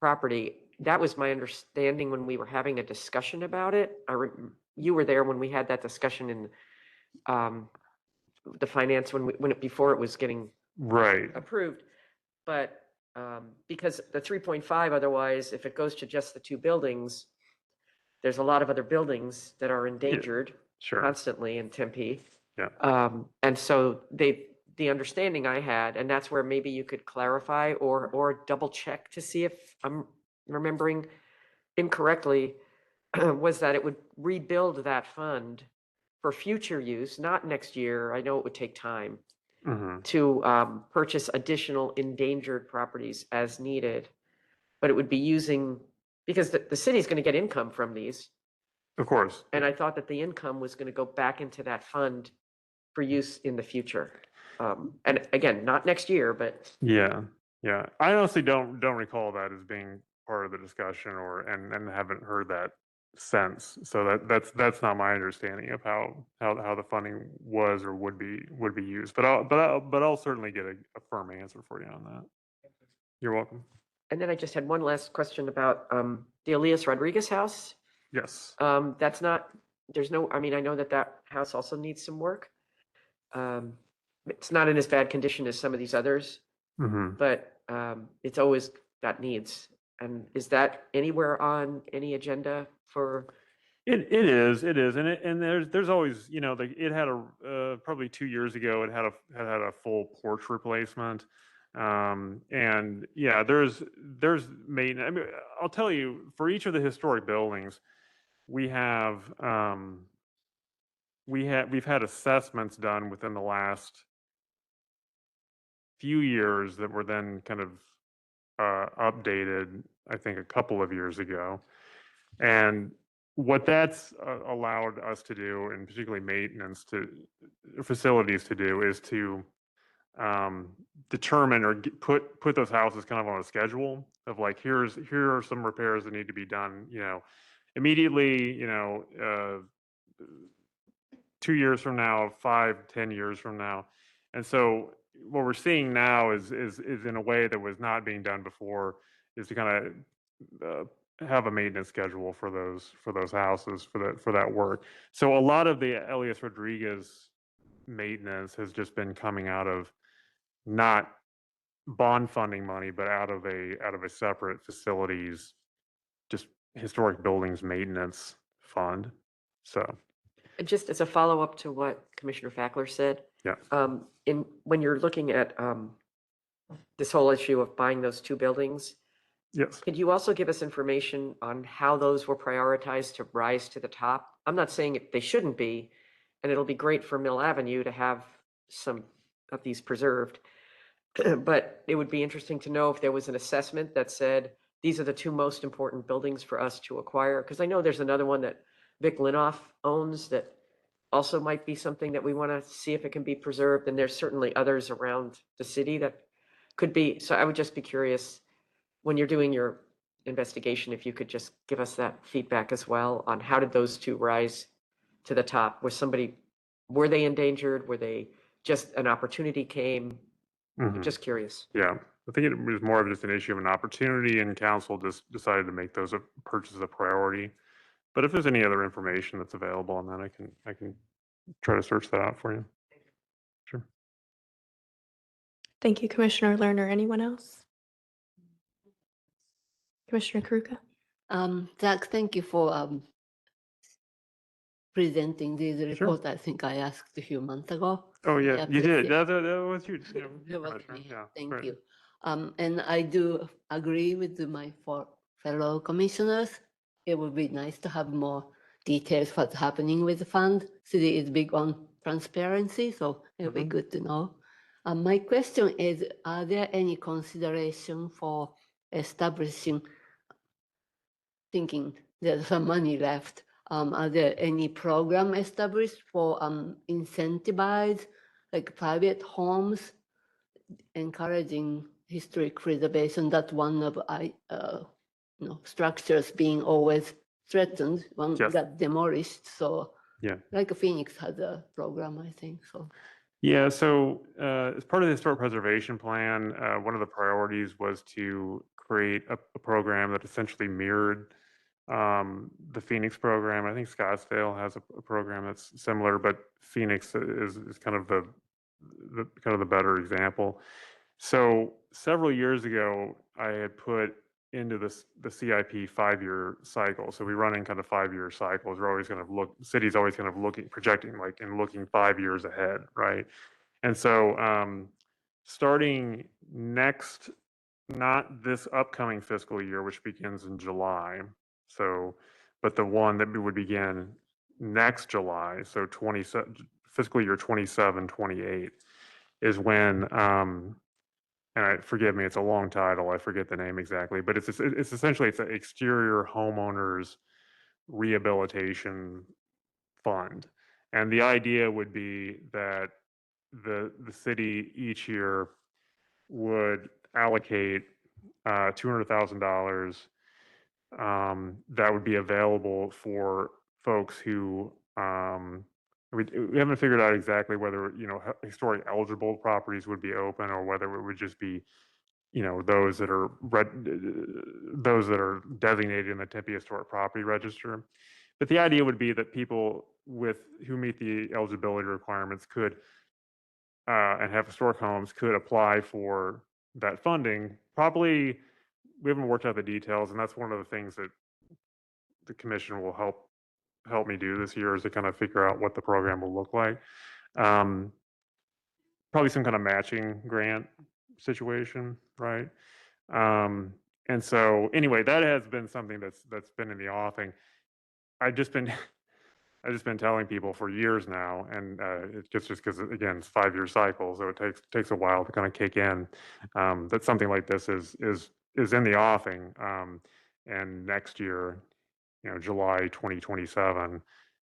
property. That was my understanding when we were having a discussion about it. You were there when we had that discussion in the finance before it was getting Right. approved. But because the 3.5, otherwise, if it goes to just the two buildings, there's a lot of other buildings that are endangered Sure. constantly in Tempe. Yeah. And so the understanding I had, and that's where maybe you could clarify or double check to see if I'm remembering incorrectly, was that it would rebuild that fund for future use, not next year. I know it would take time Hmm. to purchase additional endangered properties as needed, but it would be using, because the city's going to get income from these. Of course. And I thought that the income was going to go back into that fund for use in the future. And again, not next year, but Yeah. Yeah. I honestly don't recall that as being part of the discussion and haven't heard that since. So that's not my understanding of how the funding was or would be used. But I'll certainly get a firm answer for you on that. You're welcome. and then I just had one last question about the Elias Rodriguez house. Yes. That's not, there's no, I mean, I know that that house also needs some work. It's not in as bad condition as some of these others, Hmm. but it's always got needs. And is that anywhere on any agenda for? It is, and there's always, it had probably 2 years ago it had a full porch replacement, and yeah, there's maintenance. I mean, I'll tell you, for each of the historic buildings, we have we've had assessments done within the last few years that were then kind of updated, I think, a couple of years ago. And what that's allowed us to do, and particularly maintenance to facilities to do, is to determine or put those houses kind of on a schedule of like, here are some repairs that need to be done, immediately, 2 years from now, 5, 10 years from now. And so what we're seeing now is in a way that was not being done before, is to kind of have a maintenance schedule for those houses for that work. So a lot of the Elias Rodriguez maintenance has just been coming out of not bond funding money, but out of a separate facilities, just historic buildings maintenance fund. So And just as a follow-up to what Commissioner Fackler said, yeah. when you're looking at this whole issue of buying those two buildings, Yes. could you also give us information on how those were prioritized to rise to the top? I'm not saying they shouldn't be, and it'll be great for Mill Avenue to have some of these preserved. But it would be interesting to know if there was an assessment that said, these are the two most important buildings for us to acquire. Because I know there's another one that Vic Linoff owns that also might be something that we want to see if it can be preserved. And there's certainly others around the city that could be. So I would just be curious, when you're doing your investigation, if you could just give us that feedback as well on how did those two rise to the top? Were they endangered? Were they just an opportunity came? Mhm. Just curious. Yeah, I think it was more of just an issue of an opportunity, and council just decided to make those purchases a priority. But if there's any other information that's available on that, I can try to search that out for you. Sure. Thank you, Commissioner Lerner. Anyone else? Commissioner Karuka? Zach, thank you for presenting this Sure. report. I think I asked a few months ago. Oh I yeah, you did. appreciate- That was you. That was Commissioner. me. Yeah. Thank right. you. And I do agree with my fellow commissioners. It would be nice to have more details what's happening with the fund. City is big on transparency, so it'll be Mhm. good to know. My question is, are there any consideration for establishing, thinking there's some money left, are there any program established for incentivize like private homes, encouraging historic preservation. That's one of structures being always threatened. One Yes. got demolished. So Yeah. like Phoenix has a program, I think. So Yeah, so as part of the historic preservation plan, one of the priorities was to create a program that essentially mirrored the Phoenix program. I think Scottsdale has a program that's similar, but Phoenix is kind of the better example. So several years ago, I had put into the CIP 5-year cycle. So we run in kind of 5-year cycles. We're always kind of city's always kind of projecting like and looking 5 years ahead, right? And so starting next, not this upcoming fiscal year, which begins in July. So, but the one that would begin next July, so fiscal year 27, 28 is when forgive me, it's a long title. I forget the name exactly, but it's essentially it's an exterior homeowners rehabilitation fund, and the idea would be that the city each year would allocate $200,000 that would be available for folks who we haven't figured out exactly whether historic eligible properties would be open or whether it would just be those that are designated in the Tempe Historic Property Register. But the idea would be that people who meet the eligibility requirements could and have historic homes could apply for that funding. Probably, we haven't worked out the details, and that's one of the things that the commission will help me do this year is to kind of figure out what the program will look like. Probably some kind of matching grant situation, right? And so anyway, that has been something that's been in the offing. I've just been telling people for years now, and it's just because again it's 5-year cycle, so it takes a while to kind of kick in. That something like this is in the offing, and next year, July 2027,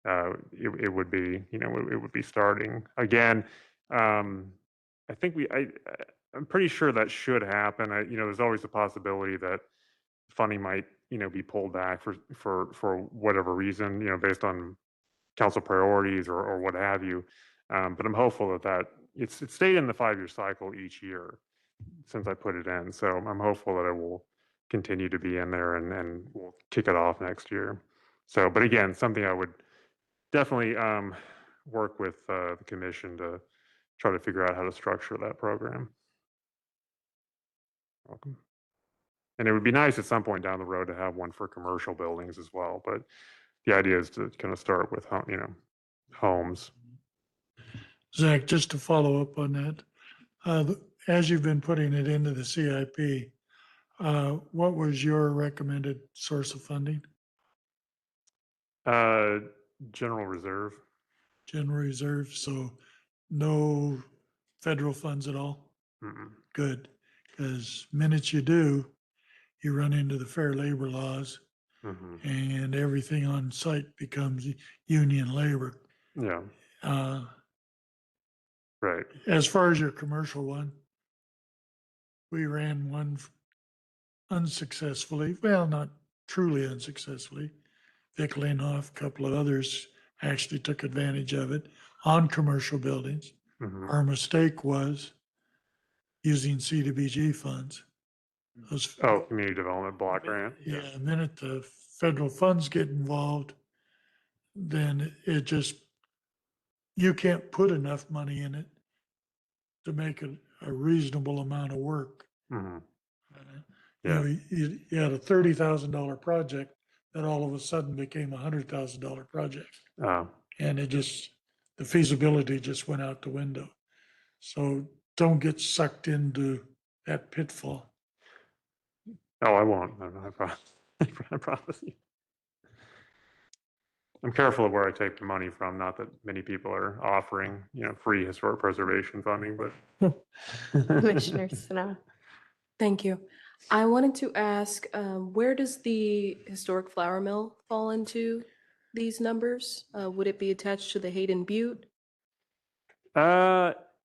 it would be it would be starting again. I think I'm pretty sure that should happen. There's always a possibility that funding might be pulled back for whatever reason, based on council priorities or what have you. But I'm hopeful that it's stayed in the 5-year cycle each year since I put it in. So I'm hopeful that it will continue to be in there and we'll kick it off next year. So, but again, something I would definitely work with the commission to try to figure out how to structure that program. Welcome. And it would be nice at some point down the road to have one for commercial buildings as well. But the idea is to kind of start with homes. Zach, just to follow up on that, as you've been putting it into the CIP, what was your recommended source of funding? General reserve. General reserve, so no federal funds at all? Mm-mm. Good, because minutes you do, you run into the fair labor laws Mm-hmm. and everything on site becomes union labor. Yeah. Right. As far as your commercial one, we ran one unsuccessfully, well, not truly unsuccessfully. Vic Linoff, a couple of others actually took advantage of it on commercial buildings. Mm-hmm. Our mistake was using CDBG funds. Those, Community development block grant. yeah, the minute the federal funds get involved, then you can't put enough money in it to make a reasonable amount of work. Mm-hmm. You know, you had a $30,000 project that all of a sudden became a $100,000 project. And the feasibility just went out the window. So don't get sucked into that pitfall. I won't. I promise you. I'm careful of where I take the money from. Not that many people are offering, free historic preservation funding, but Commissioner Sana. Thank you. I wanted to ask, where does the historic flour mill fall into these numbers? Would it be attached to the Hayden Butte?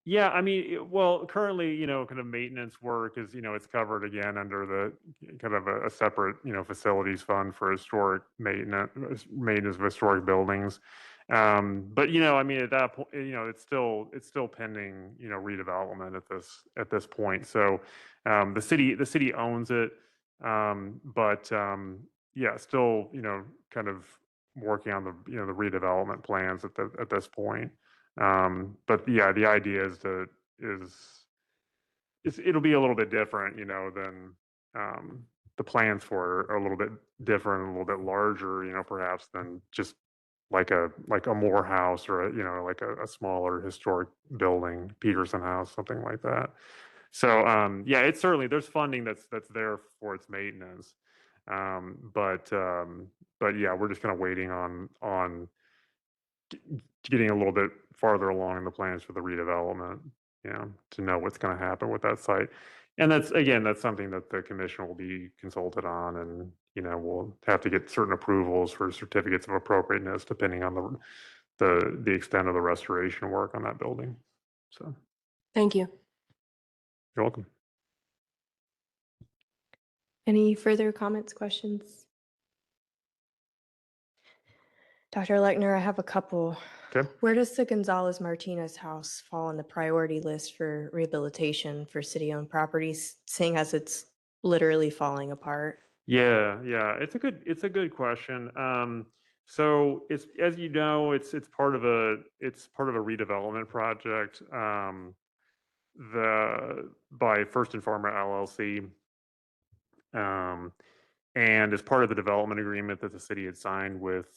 Yeah, I mean, well, currently, kind of maintenance work is, it's covered again under the kind of a separate, facilities fund for historic maintenance of historic buildings. But I mean, at that point, it's still pending, redevelopment at this point. So, the city owns it, but yeah, still, kind of working on the redevelopment plans at this point. But yeah, the idea it'll be a little bit different, than the plans for it are a little bit different, a little bit larger, perhaps than just like a Moore House or like a smaller historic building, Peterson House, something like that. So yeah, it's certainly there's funding that's there for its maintenance. But yeah, we're just kind of waiting on getting a little bit farther along in the plans for the redevelopment, to know what's going to happen with that site. And that's something that the commission will be consulted on, and we'll have to get certain approvals for certificates of appropriateness depending on the extent of the restoration work on that building. So Thank you. you're welcome. Any further comments, questions? Dr. Lechner, I have a couple. Okay. Where does the Gonzalez Martinez house fall on the priority list for rehabilitation for city-owned properties, seeing as it's literally falling apart? Yeah, it's a good question. So it's, as you know, it's part of a redevelopment project, by First and Farmer LLC, and as part of the development agreement that the city had signed with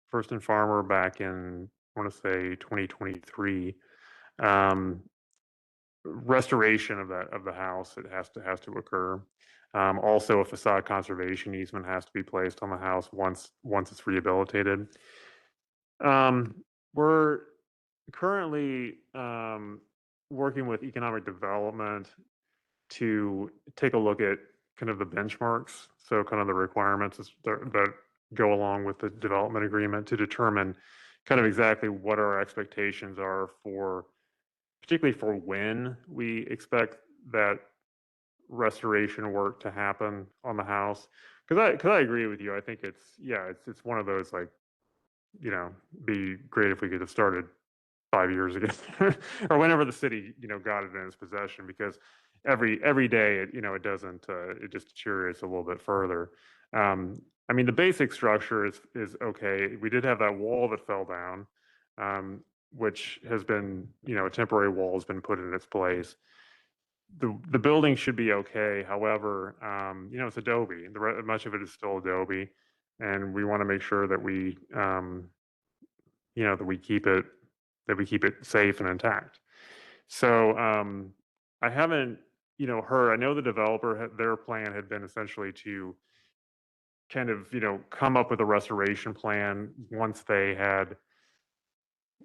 First and Farmer back in, I want to say 2023. Restoration of the house, it has to occur. Also, a facade conservation easement has to be placed on the house once it's rehabilitated. We're currently working with economic development to take a look at kind of the benchmarks, so kind of the requirements that go along with the development agreement, to determine kind of exactly what our expectations are for, particularly for when we expect that restoration work to happen on the house. Because I agree with you. I think it's one of those, like, be great if we could have started 5 years ago or whenever the city got it in its possession, because every day it doesn't, it just deteriorates a little bit further. I mean, the basic structure is okay. We did have that wall that fell down, which has been, a temporary wall has been put in its place. The building should be okay. However, it's adobe. Much of it is still adobe, and we want to make sure that that we keep it safe and intact. So I haven't heard. I know the developer their plan had been essentially to kind of come up with a restoration plan once they had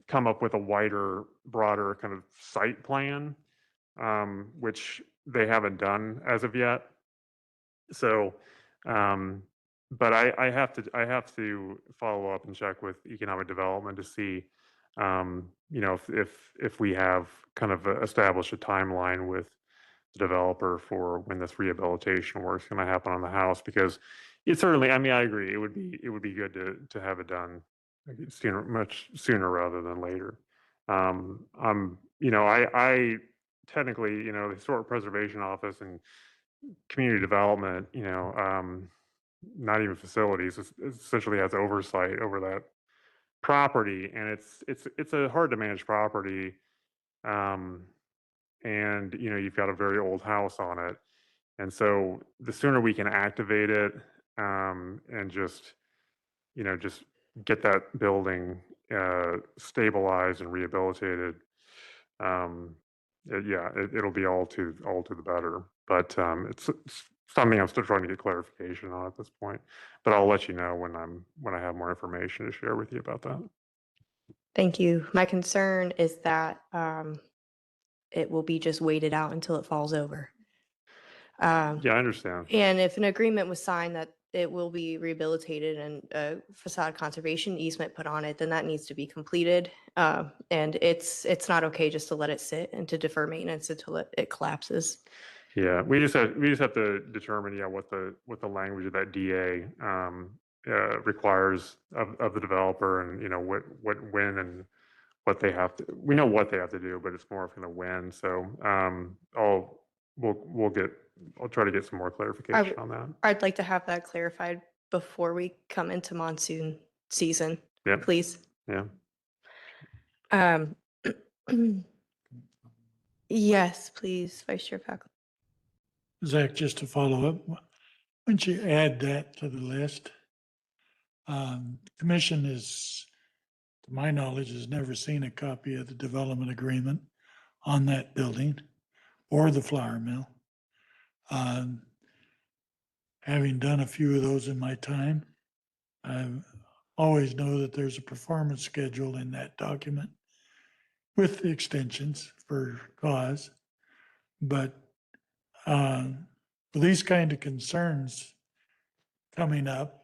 come up with a wider, broader kind of site plan, which they haven't done as of yet. So, but I have to follow up and check with economic development to see, if we have kind of established a timeline with the developer for when this rehabilitation work is going to happen on the house, because it certainly, I mean, I agree, it would be good to have it done sooner, much sooner rather than later. I technically, the Historic Preservation Office and community development, not even facilities, it essentially has oversight over that property, and it's a hard to manage property. And you've got a very old house on it, and so the sooner we can activate it, and just get that building stabilized and rehabilitated, it'll be all to the better. But it's something I'm still trying to get clarification on at this point. But I'll let you know when I have more information to share with you about that. Thank you. My concern is that it will be just waited out until it falls over. Yeah, I understand. And if an agreement was signed that it will be rehabilitated and a facade conservation easement put on it, then that needs to be completed. And it's not okay just to let it sit and to defer maintenance until it collapses. Yeah, we just have to determine, yeah, what the language of that DA requires of the developer, and when and what they have to. We know what they have to do, but it's more of kind of when. So I'll try to get some more clarification on that. I'd like to have that clarified before we come into monsoon season, Yep. please. Yeah. Um, yes, please, Vice Chair Fackley. Zach, just to follow up, why don't you add that to the list? Commission is, to my knowledge, has never seen a copy of the development agreement on that building or the flour mill. Having done a few of those in my time, I always know that there's a performance schedule in that document with the extensions for cause. But with these kind of concerns coming up,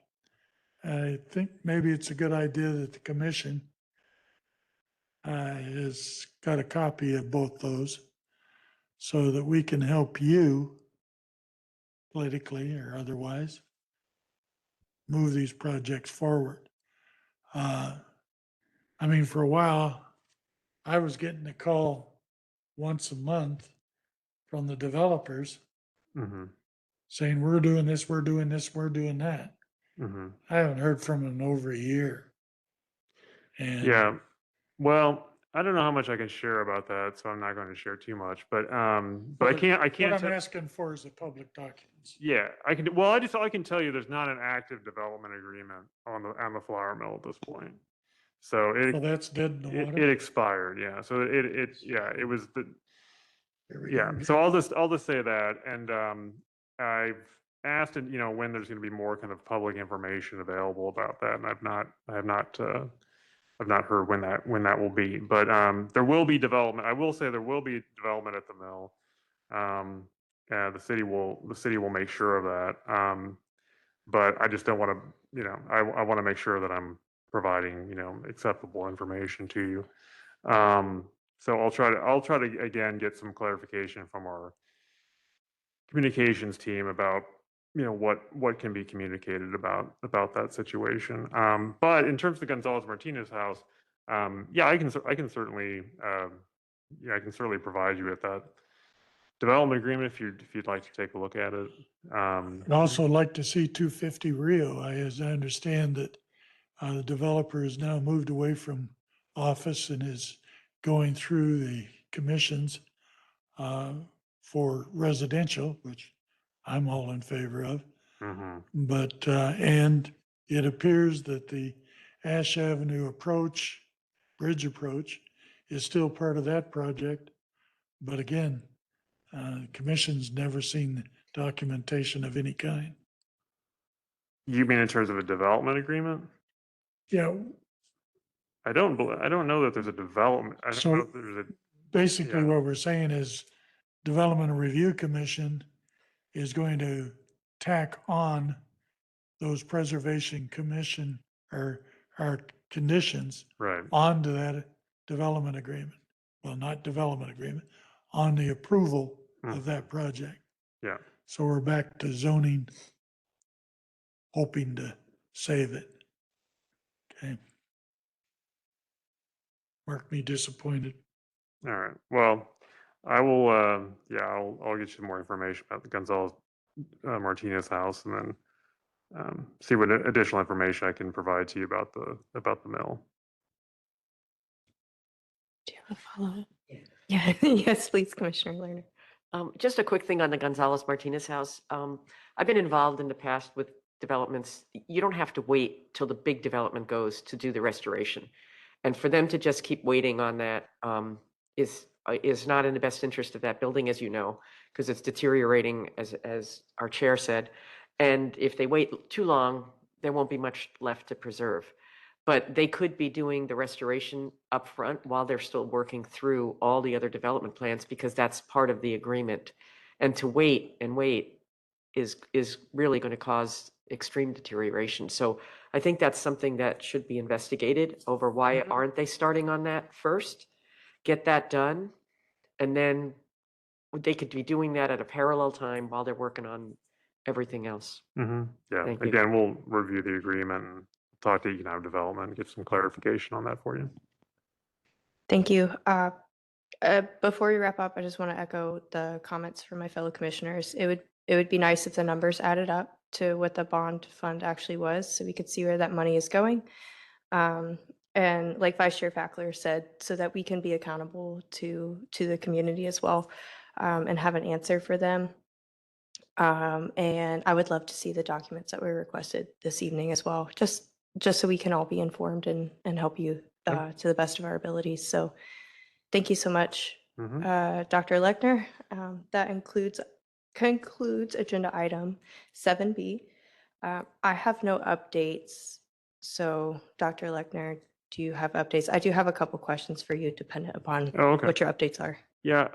I think maybe it's a good idea that the commission has got a copy of both those so that we can help you politically or otherwise move these projects forward. I mean, for a while, I was getting a call once a month from the developers Mm-hmm. saying, we're doing this, we're doing this, we're doing that. Mm-hmm. I haven't heard from them in over a year. And Yeah. Well, I don't know how much I can share about that, so I'm not going to share too much. But I can't. What I'm asking for is the public documents. Yeah, I can. Well, I can tell you, there's not an active development agreement on the flour mill at this point. So So that's dead in the it water. expired. Yeah. So it was the There we yeah. go. So I'll just say that, and I've asked, and when there's going to be more kind of public information available about that, and I have not heard when that will be. But there will be development. I will say there will be development at the mill. The city will make sure of that. But I just don't want to, I want to make sure that I'm providing, acceptable information to you. So I'll try to again get some clarification from our communications team about, what can be communicated about that situation. But in terms of the Gonzalez Martinez house, yeah, I can certainly, I can certainly provide you with that development agreement if you'd like to take a look at it. I'd also like to see 250 Rio. As I understand that the developer has now moved away from office and is going through the commissions for residential, which I'm all in favor of. Mhm. But, and it appears that the Ash Avenue bridge approach is still part of that project. But again, commission's never seen documentation of any kind. You mean in terms of a development agreement? Yeah, I don't know that there's a development. I don't So- know if there's a. basically Yeah. what we're saying is Development Review Commission is going to tack on those Preservation Commission or conditions Right. onto that development agreement. Well, not development agreement, on the approval of that project. Yeah. So we're back to zoning, hoping to save it. Okay. Mark me disappointed. All right. Well, I will. Yeah, I'll get you more information about the Gonzalez Martinez house, and then see what additional information I can provide to you about the mill. Do you want to follow up? Yeah. Yes, please, Commissioner Lerner. Just a quick thing on the Gonzalez Martinez house. I've been involved in the past with developments. You don't have to wait till the big development goes to do the restoration. And for them to just keep waiting on that is not in the best interest of that building, as you know, because it's deteriorating, as our chair said. And if they wait too long, there won't be much left to preserve. But they could be doing the restoration up front while they're still working through all the other development plans, because that's part of the agreement. And to wait and wait is really going to cause extreme deterioration. So I think that's something that should be investigated over why aren't they starting on that first? Get that done, and then they could be doing that at a parallel time while they're working on everything else. Yeah, Thank you. again, we'll review the agreement and talk to economic development, get some clarification on that for you. Thank you. Before we wrap up, I just want to echo the comments from my fellow commissioners. It would be nice if the numbers added up to what the bond fund actually was, so we could see where that money is going. And like Vice Chair Fackler said, so that we can be accountable to the community as well, and have an answer for them. And I would love to see the documents that were requested this evening as well, just so we can all be informed and help you to the best of our abilities. So thank you so much, Dr. Lechner. That concludes agenda item 7B. I have no updates. So Dr. Lechner, do you have updates? I do have a couple questions for you dependent upon Oh, okay. what your updates are. Yeah,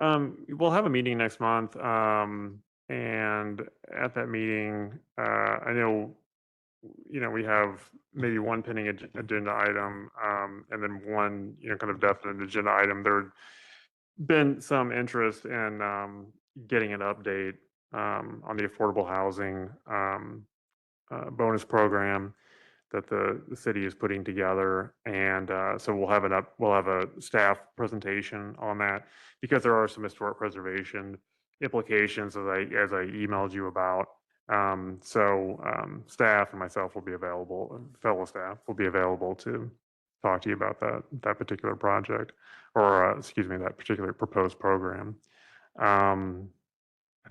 we'll have a meeting next month, and at that meeting, I know, we have maybe one pending agenda item, and then one, kind of definite agenda item. There'd been some interest in getting an update on the affordable housing bonus program that the city is putting together, and so we'll have a staff presentation on that, because there are some historic preservation implications, as I emailed you about. Staff and myself will be available, fellow staff will be available to talk to you about that particular project, or excuse me, that particular proposed program. I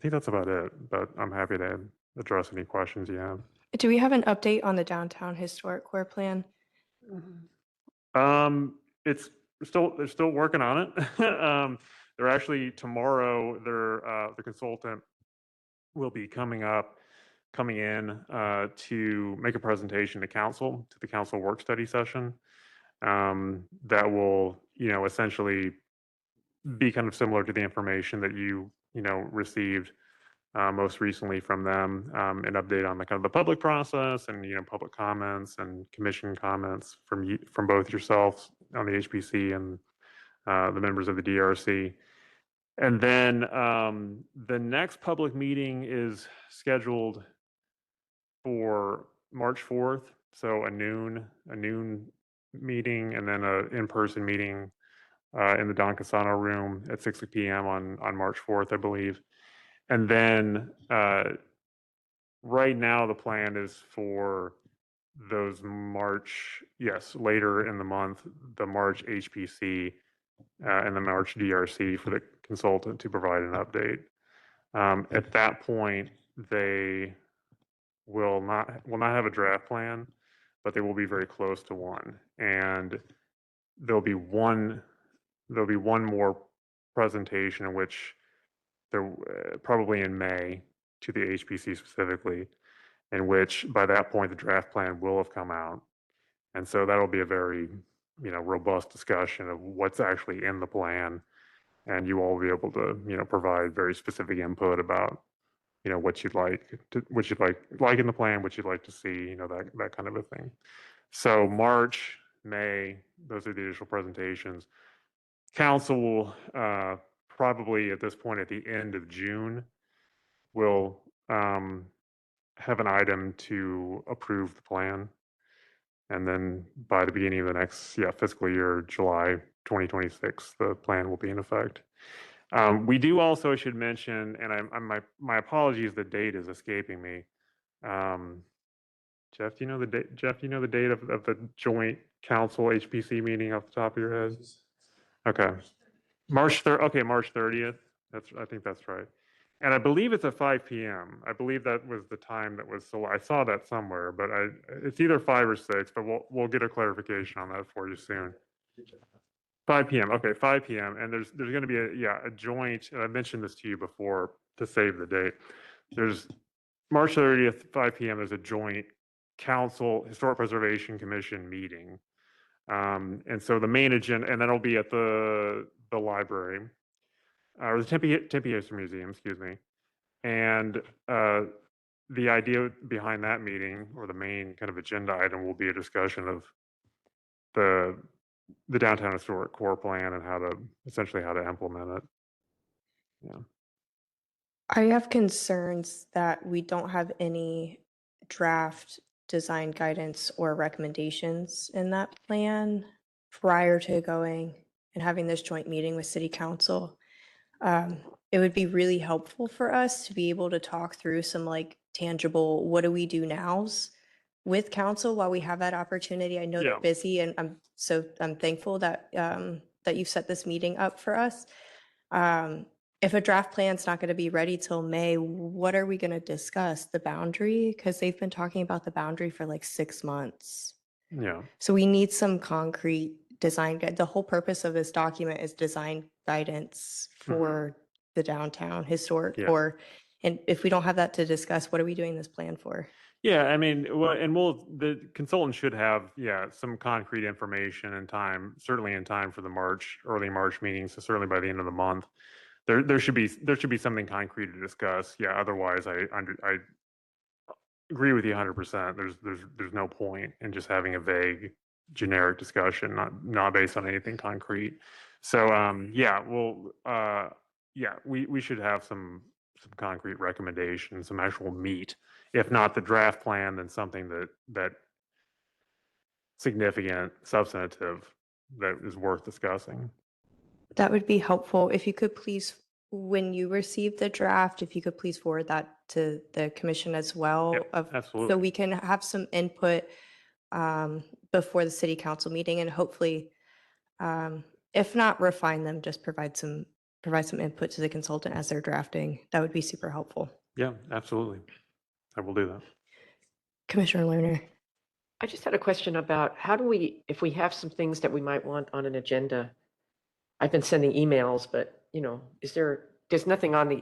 think that's about it, but I'm happy to address any questions you have. Do we have an update on the downtown historic core plan? It's they're still working on it. They're actually tomorrow. The consultant will be coming in to make a presentation to council, to the council work study session. That will, essentially be kind of similar to the information that you received most recently from them, an update on the kind of the public process, and public comments and commission comments from both yourselves on the HPC and the members of the DRC. And then the next public meeting is scheduled for March 4th, so a noon meeting, and then a in-person meeting in the Don Casano room at 6 p.m. on March 4th, I believe. And then right now the plan is for those later in the month, the March HPC and the March DRC, for the consultant to provide an update. At that point, they will not have a draft plan, but they will be very close to one. And there'll be one more presentation, in which probably in May, to the HPC specifically, in which by that point the draft plan will have come out. And so that'll be a very, robust discussion of what's actually in the plan. And you all will be able to, provide very specific input about, what you'd like in the plan, what you'd like to see, that kind of a thing. So March, May, those are the initial presentations. Council will probably at this point, at the end of June, will have an item to approve the plan. And then by the beginning of the next fiscal year, July 2026, the plan will be in effect. We do also, I should mention, and my apologies, the date is escaping me. Jeff, do you know the date? Jeff, do you know the date of the joint council HPC meeting off the top of your head? Okay, March 30th. I think that's right. And I believe it's at 5 p.m. I believe that was the time that was. So I saw that somewhere, but it's either 5 or 6. But we'll get a clarification on that for you soon. 5 p.m. Okay, 5 p.m. And there's going to be a joint. And I mentioned this to you before to save the date. There's March 30th, 5 p.m. There's a joint council historic preservation commission meeting. And so the main agenda, and that'll be at the library, or the Tempe History Museum, excuse me. And the idea behind that meeting, or the main kind of agenda item, will be a discussion of the downtown historic core plan and essentially how to implement it. Yeah. I have concerns that we don't have any draft design guidance or recommendations in that plan prior to going and having this joint meeting with city council. It would be really helpful for us to be able to talk through some like tangible, what do we do nows with council while we have that opportunity. I know Yeah. they're busy, and I'm thankful that that you've set this meeting up for us. If a draft plan's not going to be ready till May, what are we going to discuss? The boundary? Because they've been talking about the boundary for like 6 months. Yeah. So we need some concrete design. The whole purpose of this document is design guidance for the downtown historic Yeah. core. And if we don't have that to discuss, what are we doing this plan for? Yeah, I mean, the consultant should have, some concrete information and time, certainly in time for the early March meeting. So certainly by the end of the month, there should be something concrete to discuss. Yeah, otherwise I agree with you 100%. There's no point in just having a vague, generic discussion, not based on anything concrete. So we should have some concrete recommendations, some actual meat. If not the draft plan, then something that significant, substantive, that is worth discussing. That would be helpful. If you could please, when you receive the draft, if you could please forward that to the commission as well. Yep, So absolutely. we can have some input before the city council meeting, and hopefully, if not refine them, just provide some input to the consultant as they're drafting. That would be super helpful. Yeah, absolutely. I will do that. Commissioner Lerner. I just had a question about how do we, if we have some things that we might want on an agenda, I've been sending emails, but there's nothing on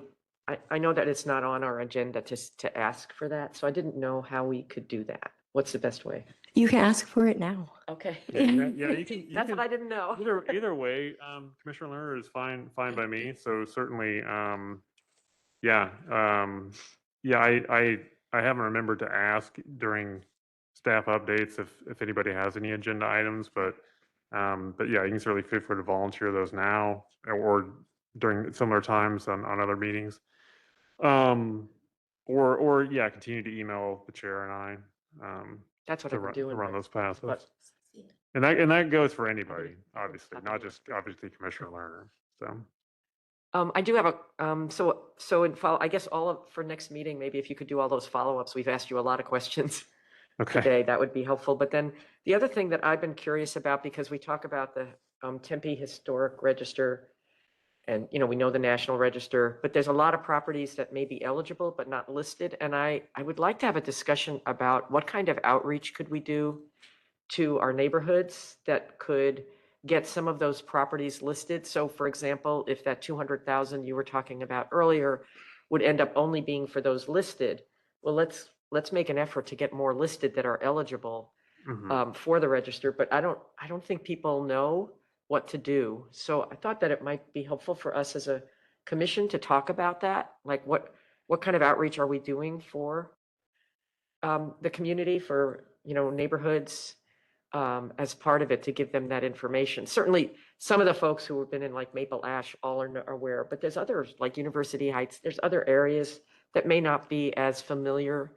I know that it's not on our agenda to ask for that. So I didn't know how we could do that. What's the best way? You can ask for it now. Okay. Yeah, you can. That's what I didn't know. Either way, Commissioner Lerner is fine by me. So certainly, I haven't remembered to ask during staff updates if anybody has any agenda items, but yeah, you can certainly feel free to volunteer those now or during similar times on other meetings. Or continue to email the chair and I. That's what to I've been run, doing. to run those passes. but- And that goes for anybody, obviously, not just obviously Commissioner Lerner. So I do have so in follow, I guess for next meeting, maybe if you could do all those follow-ups, we've asked you a lot of questions okay. today, that would be helpful. But then the other thing that I've been curious about, because we talk about the Tempe Historic Register, and we know the National Register, but there's a lot of properties that may be eligible but not listed. And I would like to have a discussion about what kind of outreach could we do to our neighborhoods that could get some of those properties listed. So for example, if that 200,000 you were talking about earlier would end up only being for those listed, well, let's make an effort to get more listed that are eligible for the register. But I don't think people know what to do. So I thought that it might be helpful for us as a commission to talk about that. Like what kind of outreach are we doing for the community, for neighborhoods, as part of it, to give them that information. Certainly, some of the folks who have been in like Maple Ash all are aware, but there's others like University Heights. There's other areas that may not be as familiar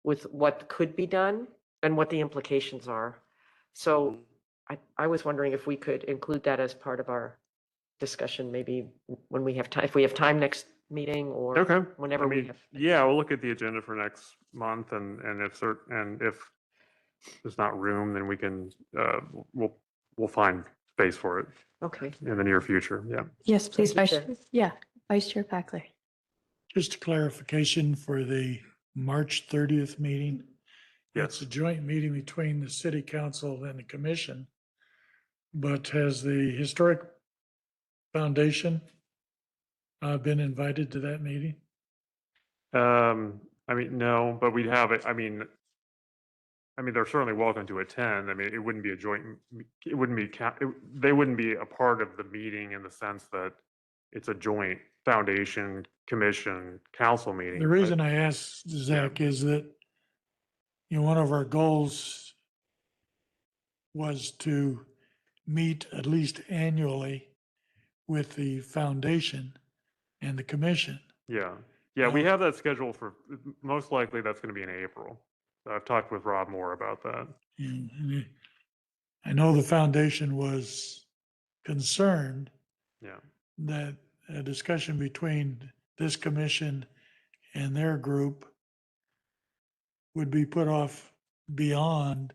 with what could be done and what the implications are. So I was wondering if we could include that as part of our discussion, maybe when we have time, if we have time next meeting, or Okay. whenever we have. Yeah, we'll look at the agenda for next month, and if there's not room, then we can we'll find space for it Okay. in the near future. Yeah. Yes, please, Thank you, Vice Chair Packler. Just a clarification for the March 30th meeting. It's a joint meeting between the city council and the commission. But has the Historic Foundation been invited to that meeting? I mean, no, but we'd have it. I mean, they're certainly welcome to attend. I mean, it wouldn't be a joint. It wouldn't be. They wouldn't be a part of the meeting in the sense that it's a joint foundation, commission, council meeting. The reason I asked Zach is that, one of our goals was to meet at least annually with the foundation and the commission. Yeah, yeah, we Well- have that scheduled for, most likely that's going to be in April. I've talked with Rob Moore about that. And I know the foundation was concerned Yeah, that a discussion between this commission and their group would be put off beyond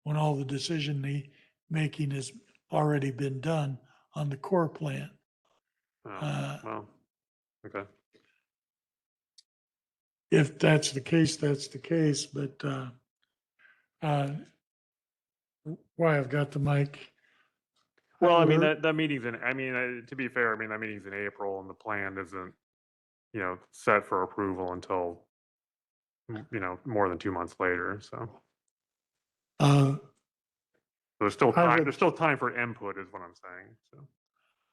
when all the making has already been done on the core plan. well, okay. If that's the case, that's the case, but why I've got the mic. Well, I mean, However, that meeting's to be fair, I mean, that meeting's in April and the plan isn't, set for approval until, more than 2 months later, so. uh, There's still I time, would- there's still time for input is what I'm saying, so.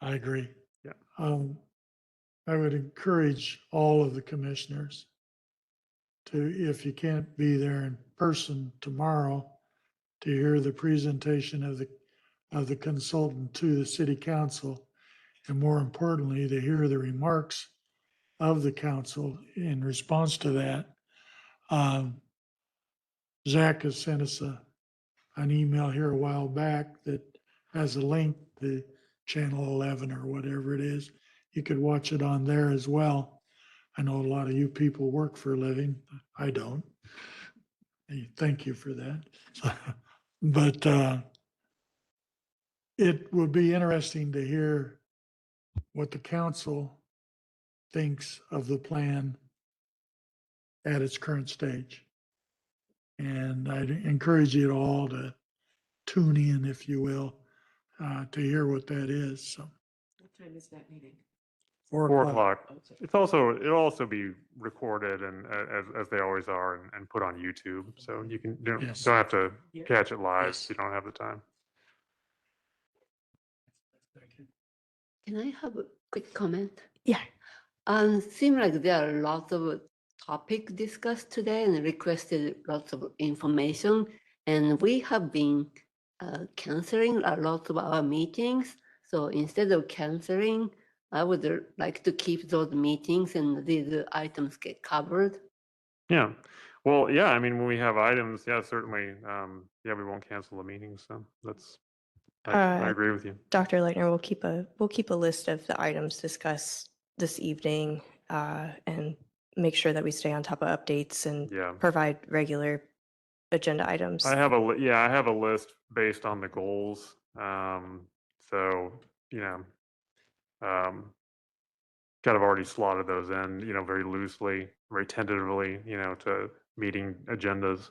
I agree. Yeah. I would encourage all of the commissioners to, if you can't be there in person tomorrow, to hear the presentation of the consultant to the city council. And more importantly, to hear the remarks of the council in response to that. Zach has sent us an email here a while back that has a link to Channel 11 or whatever it is. You could watch it on there as well. I know a lot of you people work for a living. I don't. Thank you for that. But it would be interesting to hear what the council thinks of the plan at its current stage. And I'd encourage you all to tune in, if you will, to hear what that is. So What time is that meeting? 4 o'clock. It'll also be recorded and as they always are and put on YouTube. So you don't Yes. have to catch it live Yes. if you don't have the time. Can I have a quick comment? Yeah. Seem like there are lots of topic discussed today and requested lots of information. And we have been canceling a lot of our meetings. So instead of canceling, I would like to keep those meetings and these items get covered. Yeah. Well, yeah, I mean, when we have items, yeah, certainly, yeah, we won't cancel the meeting. So I agree with you. Dr. Leitner, we'll keep a list of the items discussed this evening and make sure that we stay on top of updates and Yeah. provide regular agenda items. I have a list based on the goals. So, kind of already slotted those in, very loosely, very tentatively, to meeting agendas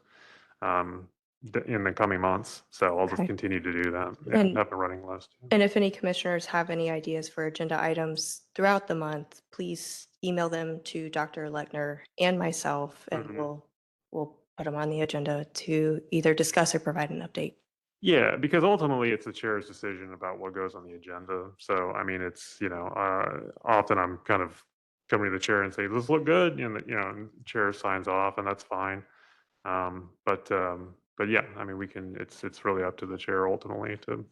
in the coming months. So I'll just Okay. continue to do that. And- Have a running list. And if any commissioners have any ideas for agenda items throughout the month, please email them to Dr. Lechner and myself, and Mhm. we'll put them on the agenda to either discuss or provide an update. Yeah, because ultimately it's the chair's decision about what goes on the agenda. So, I mean, it's, often I'm kind of coming to the chair and say, this look good, and and the chair signs off and that's fine. But yeah, I mean, it's really up to the chair ultimately to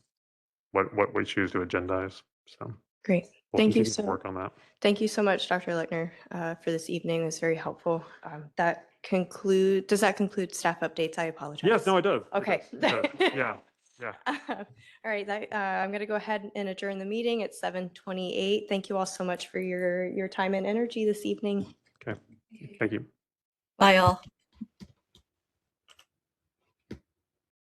what we choose to agendize. So Great. we'll Thank you continue to so work on that. Thank you so much, Dr. Lechner, for this evening. It was very helpful. Does that conclude staff updates? I apologize. Yes, no, it does. It Okay. does. It does. Yeah, yeah. All right, I'm going to go ahead and adjourn the meeting at 7:28. Thank you all so much for your time and energy this evening. Okay. Thank you. Bye, all.